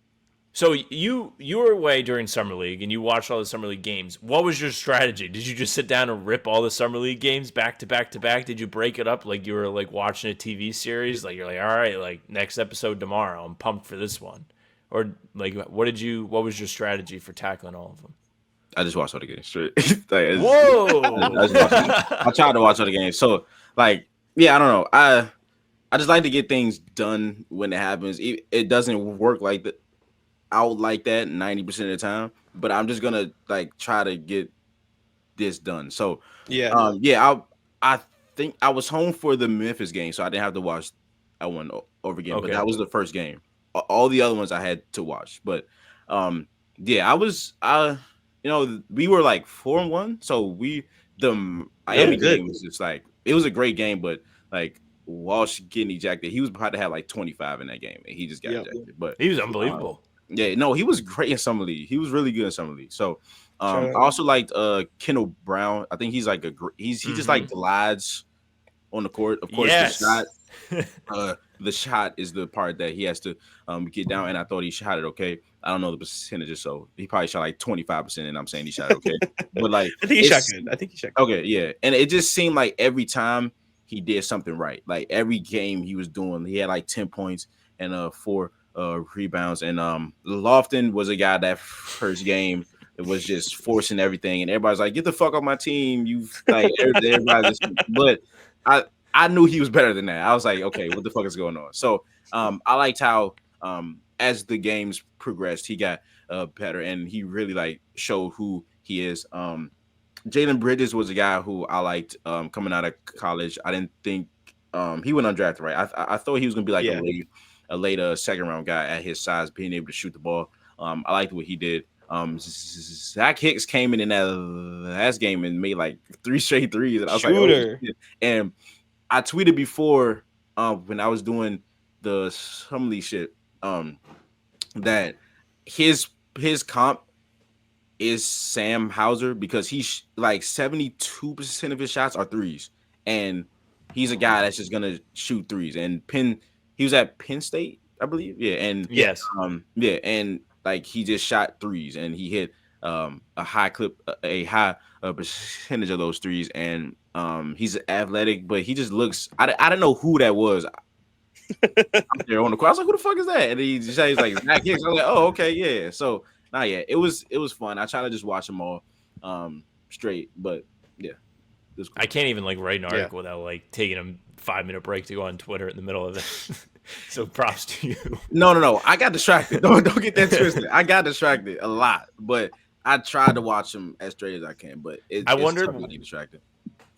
So you were away during summer league and you watched all the summer league games. What was your strategy? Did you just sit down and rip all the summer league games back to back to back? Did you break it up like you were like watching a TV series? Like you're like, all right, like next episode tomorrow. I'm pumped for this one. Or like, what was your strategy for tackling all of them? I just watched all the games straight. Whoa! I tried to watch all the games. So like, yeah, I don't know. I just like to get things done when it happens. It doesn't work like that. Out like that 90% of the time, but I'm just gonna like try to get this done. So I think I was home for the Memphis game, so I didn't have to watch that one over again. Okay. But that was the first game. All the other ones I had to watch. But we were like 4-1, so the Miami game was just like it was a great game, but like Walsh getting ejected, he was about to have like 25 in that game, and he just got ejected. But he was unbelievable. Yeah, no, he was great in summer league. He was really good in summer league. So I also liked Kendall Brown. I think he's like he just like glides on the court. Of course, the shot is the part that he has to get down. And I thought he shot it okay. I don't know the percentages, so he probably shot like 25%, and I'm saying he shot it okay. But like I think he shot good. Okay, yeah. And it just seemed like every time he did something right. Like every game he was doing, he had like 10 points and 4 rebounds. And Lofton was a guy that first game it was just forcing everything, and everybody's like, "Get the fuck off my team!" You like everybody. But I knew he was better than that. I was like, "Okay, what the fuck is going on?" So I liked how as the games progressed, he got better, and he really like showed who he is. Jalen Bridges was a guy who I liked coming out of college. I didn't think he went undrafted, right? I thought he was gonna be like a late second round guy at his size, being able to shoot the ball. I liked what he did. Zach Hicks came in that last game and made like 3 straight threes, and I was like, oh, shit. And I tweeted before when I was doing the summer league shit that his comp is Sam Hauser, because he's like 72% of his shots are threes, and he's a guy that's just gonna shoot threes. And he was at Penn State, I believe. Yeah, and yes, and like he just shot threes, and he hit a high percentage of those threes. And he's athletic, but he just looks. I didn't know who that was. Out there on the court, I was like, "Who the fuck is that?" And he's like, "Zach Hicks." I was like, "Oh, okay, yeah." So. Yeah, it was fun. I try to just watch them all straight, but yeah, it was cool. I can't even like write an article without like taking a 5-minute break to go on Twitter in the middle of it. So props to you. No, I got distracted. Don't get that twisted. I got distracted a lot, but I tried to watch them as straight as I can. But I wondered, distracted.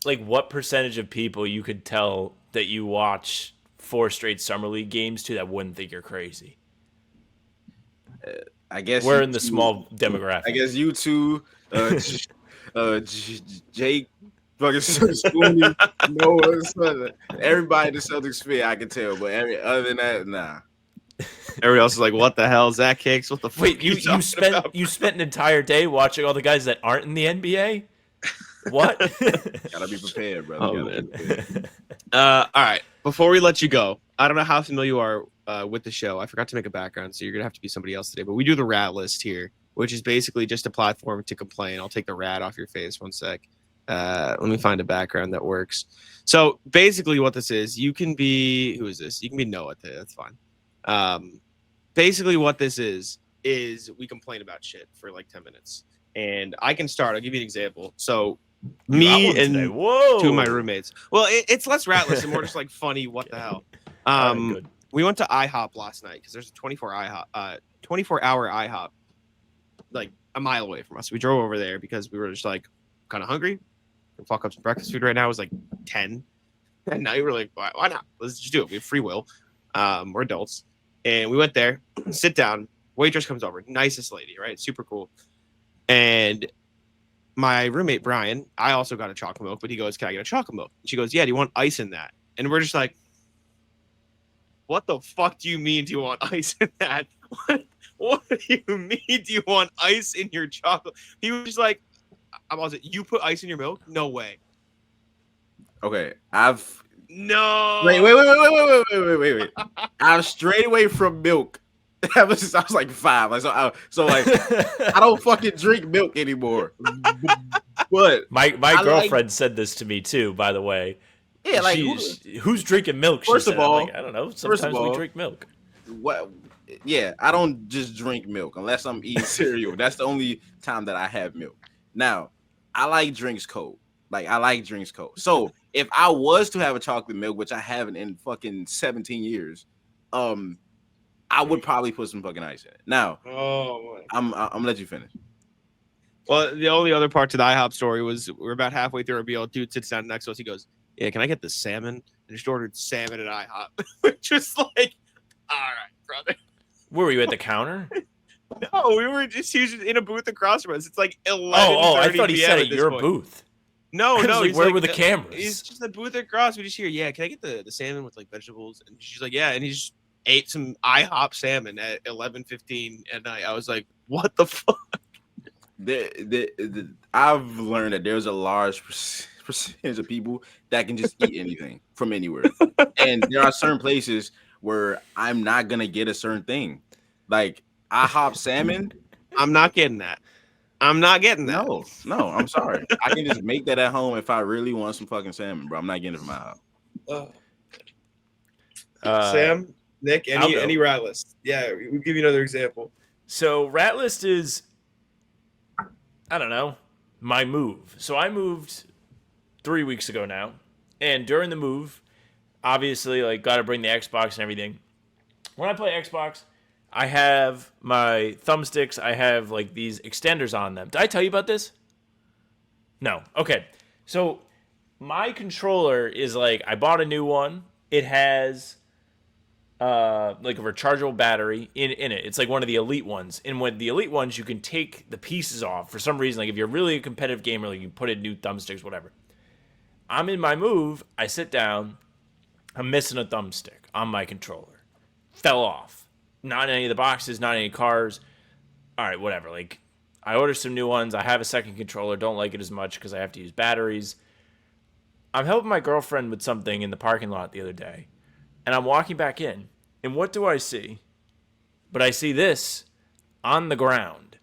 Like, what percentage of people you could tell that you watch 4 straight summer league games to that wouldn't think you're crazy? I guess we're in the small demographic. I guess you two, Jake, fucking Spoony, Noah, everybody in the Celtics sphere, I can tell. But other than that, nah. Everybody else is like, "What the hell, Zach Hicks? What the fuck?" Wait, you spent an entire day watching all the guys that aren't in the NBA? What? Gotta be prepared, brother. All right. Before we let you go, I don't know how familiar you are with the show. I forgot to make a background, so you're gonna have to be somebody else today. But we do the rat list here, which is basically just a platform to complain. I'll take the rat off your face. One sec. Let me find a background that works. So basically, what this is, you can be who is this? You can be Noah today. That's fine. Basically, what this is we complain about shit for like 10 minutes, and I can start. I'll give you an example. So. Me and 2 of my roommates. Well, it's less rat list and more just like funny. What the hell? Good. We went to IHOP last night because there's a 24-hour IHOP, like a mile away from us. We drove over there because we were just like kind of hungry. We'll fuck up some breakfast food right now. It was like 10, and now you were like, why not? Let's just do it. We have free will. We're adults, and we went there. Sit down. Waitress comes over. Nicest lady, right? Super cool. And my roommate, Brian, I also got a chocolate milk, but he goes, "Can I get a chocolate milk?" And she goes, "Yeah, do you want ice in that?" And we're just like, what the fuck do you mean, do you want ice in that? What do you mean, do you want ice in your chocolate? He was just like, I was like, "You put ice in your milk? No way." Okay, No. Wait. I'm straight away from milk. I was like 5. I don't fucking drink milk anymore. But my girlfriend said this to me too, by the way. Yeah, like who's drinking milk? First of all, like, I don't know. Sometimes we drink milk. What? Yeah, I don't just drink milk unless I'm eating cereal. That's the only time that I have milk. Now, I like drinks cold. So if I was to have a chocolate milk, which I haven't in fucking 17 years, I would probably put some fucking ice in it. Now, I'm gonna let you finish. Well, the only other part to the IHOP story was we're about halfway through our meal. Dude sits down next to us. He goes, "Yeah, can I get the salmon?" And just ordered salmon at IHOP. We're just like, all right, brother. Where were you, at the counter? No, he was just in a booth across from us. It's like 11:30 I thought he PM said at your booth. No, I was no. like, He's where like, were the cameras? He's just the booth across. We just hear, yeah, can I get the salmon with like vegetables? And she's like, yeah. And he just ate some IHOP salmon at 11:15 at night. I was like, what the fuck? I've learned that there's a large percentage of people that can just eat anything from anywhere. And there are certain places where I'm not going to get a certain thing. Like IHOP salmon. I'm not getting that. I'm not getting that. No, I'm sorry. I can just make that at home if I really want some fucking salmon, bro. I'm not getting it from IHOP. Sam, Nick, I'll go. any rat list? Yeah, we'll give you another example. So rat list is, I don't know, my move. So I moved 3 weeks ago now, and during the move, obviously, like, got to bring the Xbox and everything. When I play Xbox, I have my thumbsticks. I have like these extenders on them. Did I tell you about this? No. Okay. So my controller is like, I bought a new one. It has like a rechargeable battery in it. It's like one of the elite ones. And with the elite ones, you can take the pieces off for some reason. Like if you're really a competitive gamer, like you can put in new thumbsticks, whatever. I'm in my move. I sit down. I'm missing a thumbstick on my controller. Fell off. Not in any of the boxes, not in any cars. All right, whatever. Like, I ordered some new ones. I have a second controller. Don't like it as much because I have to use batteries. I'm helping my girlfriend with something in the parking lot the other day. And I'm walking back in. And what do I see? But I see this on the ground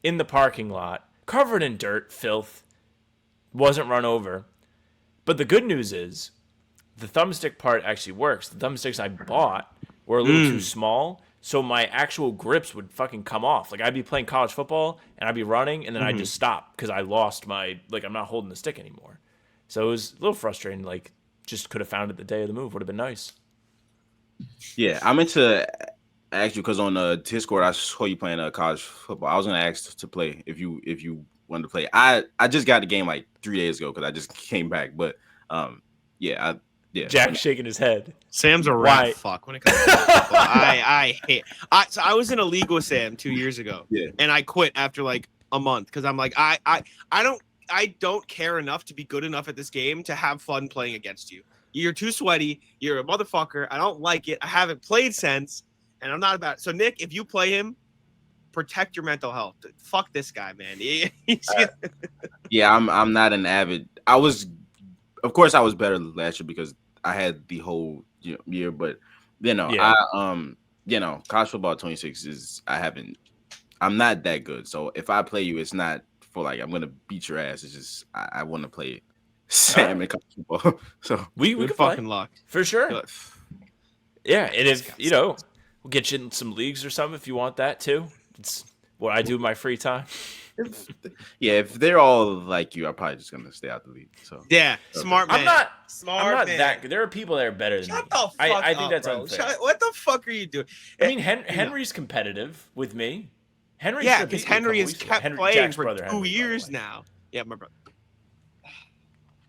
in the parking lot, covered in dirt, filth. Wasn't run over. But the good news is the thumbstick part actually works. The thumbsticks I bought were a little too small, so my actual grips would fucking come off. Like, I'd be playing college football, and I'd be running, and then I'd just stop because I lost my, like, I'm not holding the stick anymore. So it was a little frustrating. Like, just could have found it the day of the move. Would have been nice. Yeah, I meant to ask you because on Discord, I saw you playing college football. I was going to ask to play if you wanted to play. I just got the game like 3 days ago because I just came back. But, yeah. Jack's shaking his head. Sam's a rat fuck when it comes to football. I hate. So I was in a league with Sam 2 years ago, and I quit after like a month because I'm like I don't care enough to be good enough at this game to have fun playing against you. You're too sweaty. You're a motherfucker. I don't like it. I haven't played since, and I'm not about it. So Nick, if you play him, protect your mental health. Fuck this guy, man. Yeah, I'm not an avid. Of course, I was better last year because I had the whole year, but college football 26 is I'm not that good. So if I play you, it's not for like I'm gonna beat your ass. It's just I want to play Sam in college football. So we could fucking luck for sure. Good. Yeah, and if we'll get you in some leagues or something if you want that too. It's what I do in my free time. If they're all like you, I'm probably just gonna stay out the league. So yeah, smart man. I'm not man. that good. There are people that are better than me. Shut the fuck I think up, that's bro. unfair. What the fuck are you doing? I mean, Henry's competitive with me. Because Henry has kept playing Jack's for brother, 2 Henry, years now. Yeah, my brother.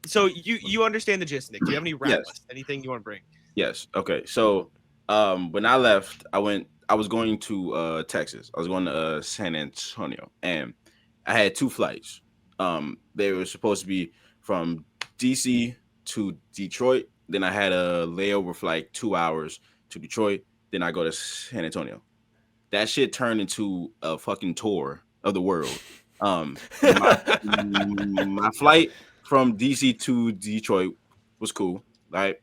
So you understand the gist, Nick? Do you have any rap list? Anything you want to bring? Yes. Okay. So when I left, I was going to Texas. I was going to San Antonio, and I had 2 flights. They were supposed to be from DC to Detroit. Then I had a layover for like 2 hours to Detroit. Then I go to San Antonio. That shit turned into a fucking tour of the world. My flight from DC to Detroit was cool. Right.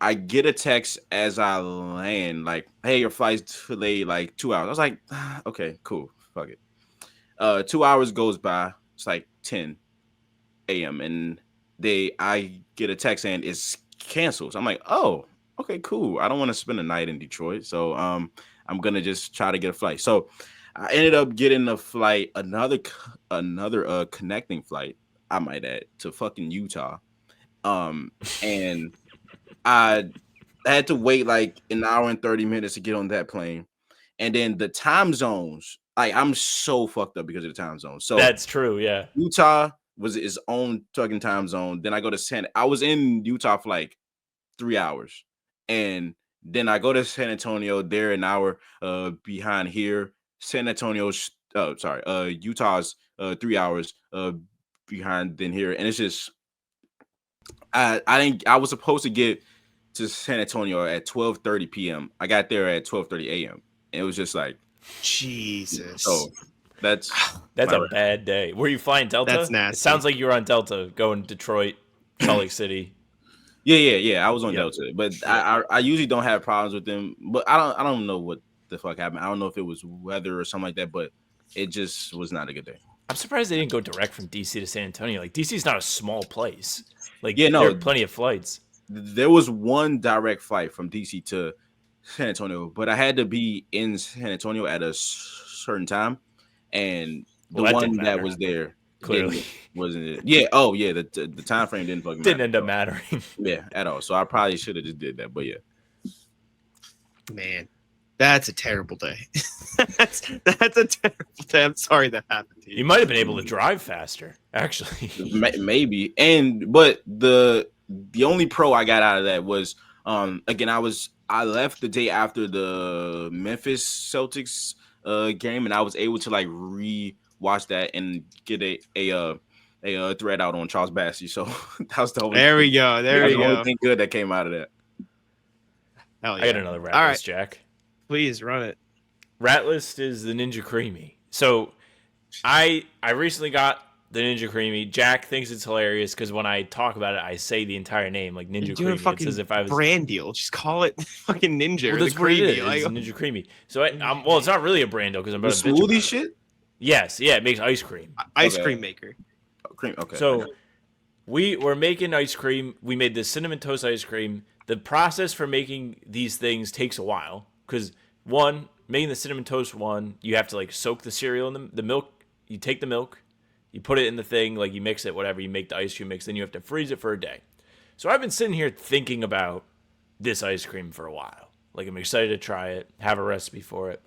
I get a text as I land, like, "Hey, your flight's delayed like 2 hours." I was like, "Okay, cool, fuck it." 2 hours goes by. It's like 10 a.m. and I get a text saying it's canceled. So I'm like, "Oh, okay, cool. I don't want to spend a night in Detroit, so I'm gonna just try to get a flight." So I ended up getting a flight, another connecting flight, I might add, to fucking Utah. And I had to wait like an hour and 30 minutes to get on that plane. And then the time zones, like I'm so fucked up because of the time zones. So that's true, yeah. Utah was its own fucking time zone. Then I go to I was in Utah for like 3 hours. And then I go to San Antonio, they're an hour behind here. Utah's 3 hours behind than here, and it's just I was supposed to get to San Antonio at 12:30 p.m. I got there at 12:30 a.m. and it was just like Jesus. so that's a bad day. Were you flying Delta? That's nasty. It sounds like you were on Delta going Detroit, Salt Lake City. Yeah. I was on Delta, but I usually don't have problems with them. But I don't know what the fuck happened. I don't know if it was weather or something like that, but it just was not a good day. I'm surprised they didn't go direct from DC to San Antonio. Like DC is not a small place. Like there are plenty of flights. There was one direct flight from DC to San Antonio, but I had to be in San Antonio at a certain time, and the one that was there clearly wasn't it. Yeah. Oh yeah. The time frame didn't fucking didn't end up mattering. Yeah, at all. So I probably should have just did that, but yeah. Man, that's a terrible day. that's a terrible day. I'm sorry that happened to you. You might have been able to drive faster, actually. Maybe. But the only pro I got out of that was again I left the day after the Memphis Celtics game, and I was able to like re-watch that and get a thread out on Charles Bassey. So that was the only There we go. There we the go. only thing good that came out of that. Hell yeah. I got another rat All list, right. Jack. Please run it. Rat list is the Ninja Creamy. So I recently got the Ninja Creamy. Jack thinks it's hilarious because when I talk about it, I say the entire name like Ninja You're Creamy. doing a fucking It's as if I was brand deal. Just call it fucking Ninja. Well, or that's the what it creamy. is. Like, It's Ninja Creamy. So well, it's not really a brand deal because I'm The about to bitch smoothie about it. shit? Yes, yeah, it makes ice cream. ice Okay. cream maker. Cream. Okay. So we were making ice cream. We made the cinnamon toast ice cream. The process for making these things takes a while because one, making the cinnamon toast you have to like soak the cereal in the milk. You take the milk, you put it in the thing, like you mix it, whatever. You make the ice cream mix, then you have to freeze it for a day. So I've been sitting here thinking about this ice cream for a while. Like I'm excited to try it, have a recipe for it.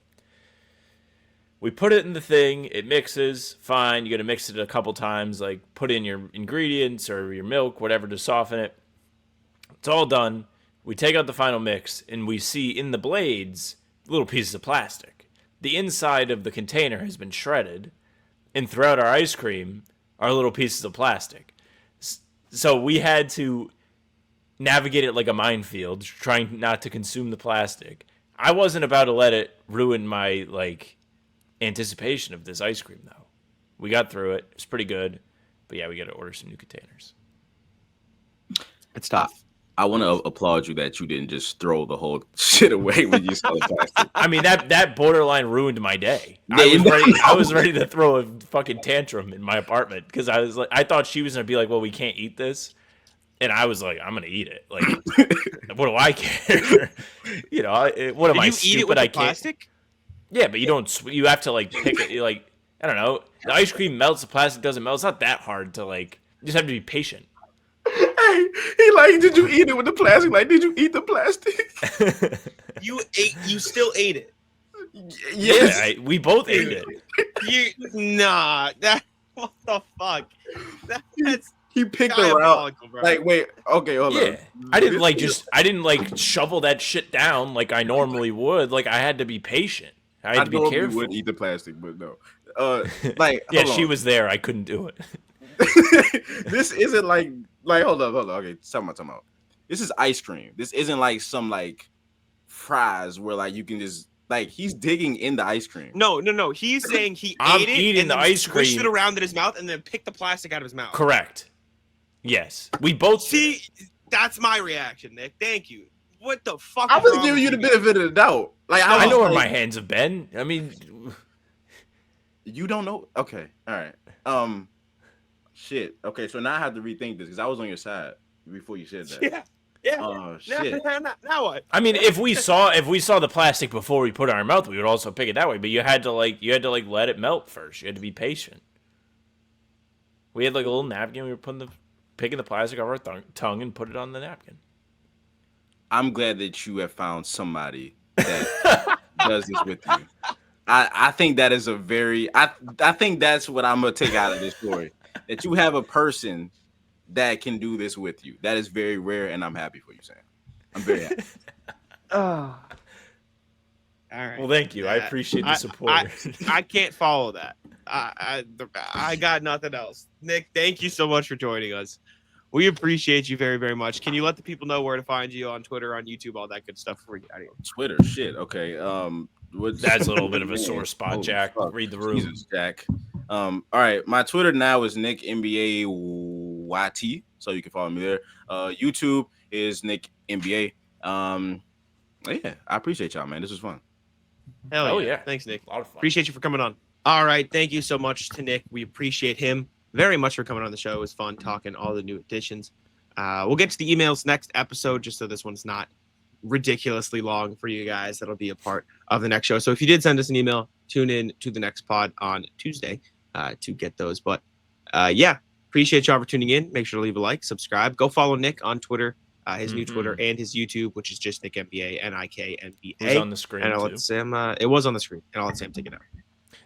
We put it in the thing, it mixes, fine. You got to mix it a couple times, like put in your ingredients or your milk, whatever to soften it. It's all done. We take out the final mix and we see in the blades little pieces of plastic. The inside of the container has been shredded, and throughout our ice cream are little pieces of plastic. So we had to navigate it like a minefield, trying not to consume the plastic. I wasn't about to let it ruin my anticipation of this ice cream, though. We got through it. It's pretty good. But yeah, we got to order some new containers. It's tough. I want to applaud you that you didn't just throw the whole shit away when you saw the plastic. I mean, that borderline ruined my day. Yeah, I was ready to throw a fucking tantrum in my apartment because I was like, I thought she was gonna be like, "Well, we can't eat this," and I was like, "I'm gonna eat it." Like, what do I care? What am I Did you eat it with stupid? I the can't. plastic? Yeah, but you don't. You have to like pick it. Like, I don't know. The ice cream melts. The plastic doesn't melt. It's not that hard to like. You just have to be patient. Hey, he like, did you eat it with the plastic? Like, did you eat the plastic? You still ate it. Yes. Yeah, we both ate it. What the fuck? That's He picked her out. diabolical, bro. Like, wait, okay, hold Yeah, on. I didn't like shovel that shit down like I normally would. Like I had to be patient. I had to be normally careful. would eat the plastic, but no. Yeah, hold she on. was there. I couldn't do it. This isn't like hold up. Okay, time out. This is ice cream. This isn't like some like fries where like you can just like he's digging in the ice cream. No. He's saying he I'm ate it eating and the then ice squished cream. it around in his mouth and then picked the plastic out of his mouth. Correct. Yes, we both did. See, that's my reaction, Nick. Thank you. What the fuck? I is was wrong giving you the with benefit of the doubt. Like I know where like, my hands have been. I mean, You don't know? Okay, all right. Shit. Okay, so now I have to rethink this because I was on your side before you said that. Yeah. Oh shit. Now what? I mean, if we saw the plastic before we put it in our mouth, we would also pick it that way. But you had to let it melt first. You had to be patient. We had like a little napkin. We were picking the plastic off our tongue and put it on the napkin. I'm glad that you have found somebody that does this with you. I think that is a very I think that's what I'm gonna take out of this story. That you have a person that can do this with you. That is very rare, and I'm happy for you, Sam. I'm very happy. All right. Well, thank you. I appreciate the support. I can't follow that. I got nothing else. Nick, thank you so much for joining us. We appreciate you very, very much. Can you let the people know where to find you on Twitter, on YouTube, all that good stuff before we get out of here? Twitter, shit. Okay. That's a little bit of a sore spot, Jack. Fuck. Read the room. Jesus, Jack. All right. My Twitter now is Nik NBA YT, so you can follow me there. YouTube is Nik NBA. Yeah, I appreciate y'all, man. This was fun. Hell yeah. Thanks, Nick. A lot of fun. Appreciate you for coming on. All right. Thank you so much to Nick. We appreciate him very much for coming on the show. It was fun talking all the new additions. We'll get to the emails next episode, just so this one's not ridiculously long for you guys. That'll be a part of the next show. So if you did send us an email, tune in to the next pod on Tuesday to get those. But yeah, appreciate y'all for tuning in. Make sure to leave a like, subscribe. Go follow Nick on Twitter, his new Twitter and his YouTube, which is just Nik NBA, NIKNBA. It was on the screen, and I'll too. let Sam, it was on the screen, and I'll let Sam take it out.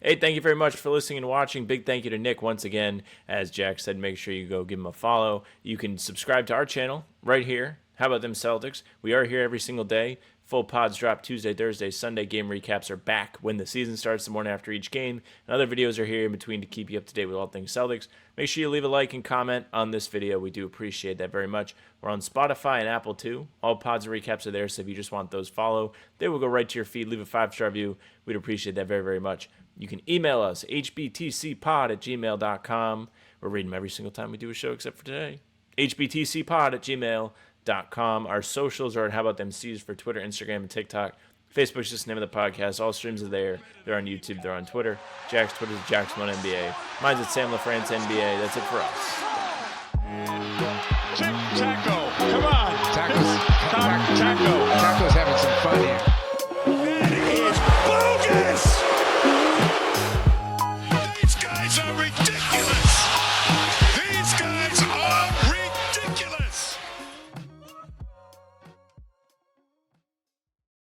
Hey, thank you very much for listening and watching. Big thank you to Nick once again. As Jack said, make sure you go give him a follow. You can subscribe to our channel right here. How About Them Celtics? We are here every single day. Full pods drop Tuesday, Thursday, Sunday. Game recaps are back when the season starts the morning after each game. And other videos are here in between to keep you up to date with all things Celtics. Make sure you leave a like and comment on this video. We do appreciate that very much. We're on Spotify and Apple too. All pods and recaps are there, so if you just want those, follow. They will go right to your feed. Leave a 5-star review. We'd appreciate that very, very much. You can email us, hbtcpod@gmail.com. We're reading them every single time we do a show except for today. hbtcpod@gmail.com. Our socials are at How About Them C's for Twitter, Instagram, and TikTok. Facebook's just the name of the podcast. All streams are there. They're on YouTube. They're on Twitter. Jack's Twitter is Jack's1 NBA. Mine's at Sam LaFrance NBA. That's it for us. Taco. Come on. Taco.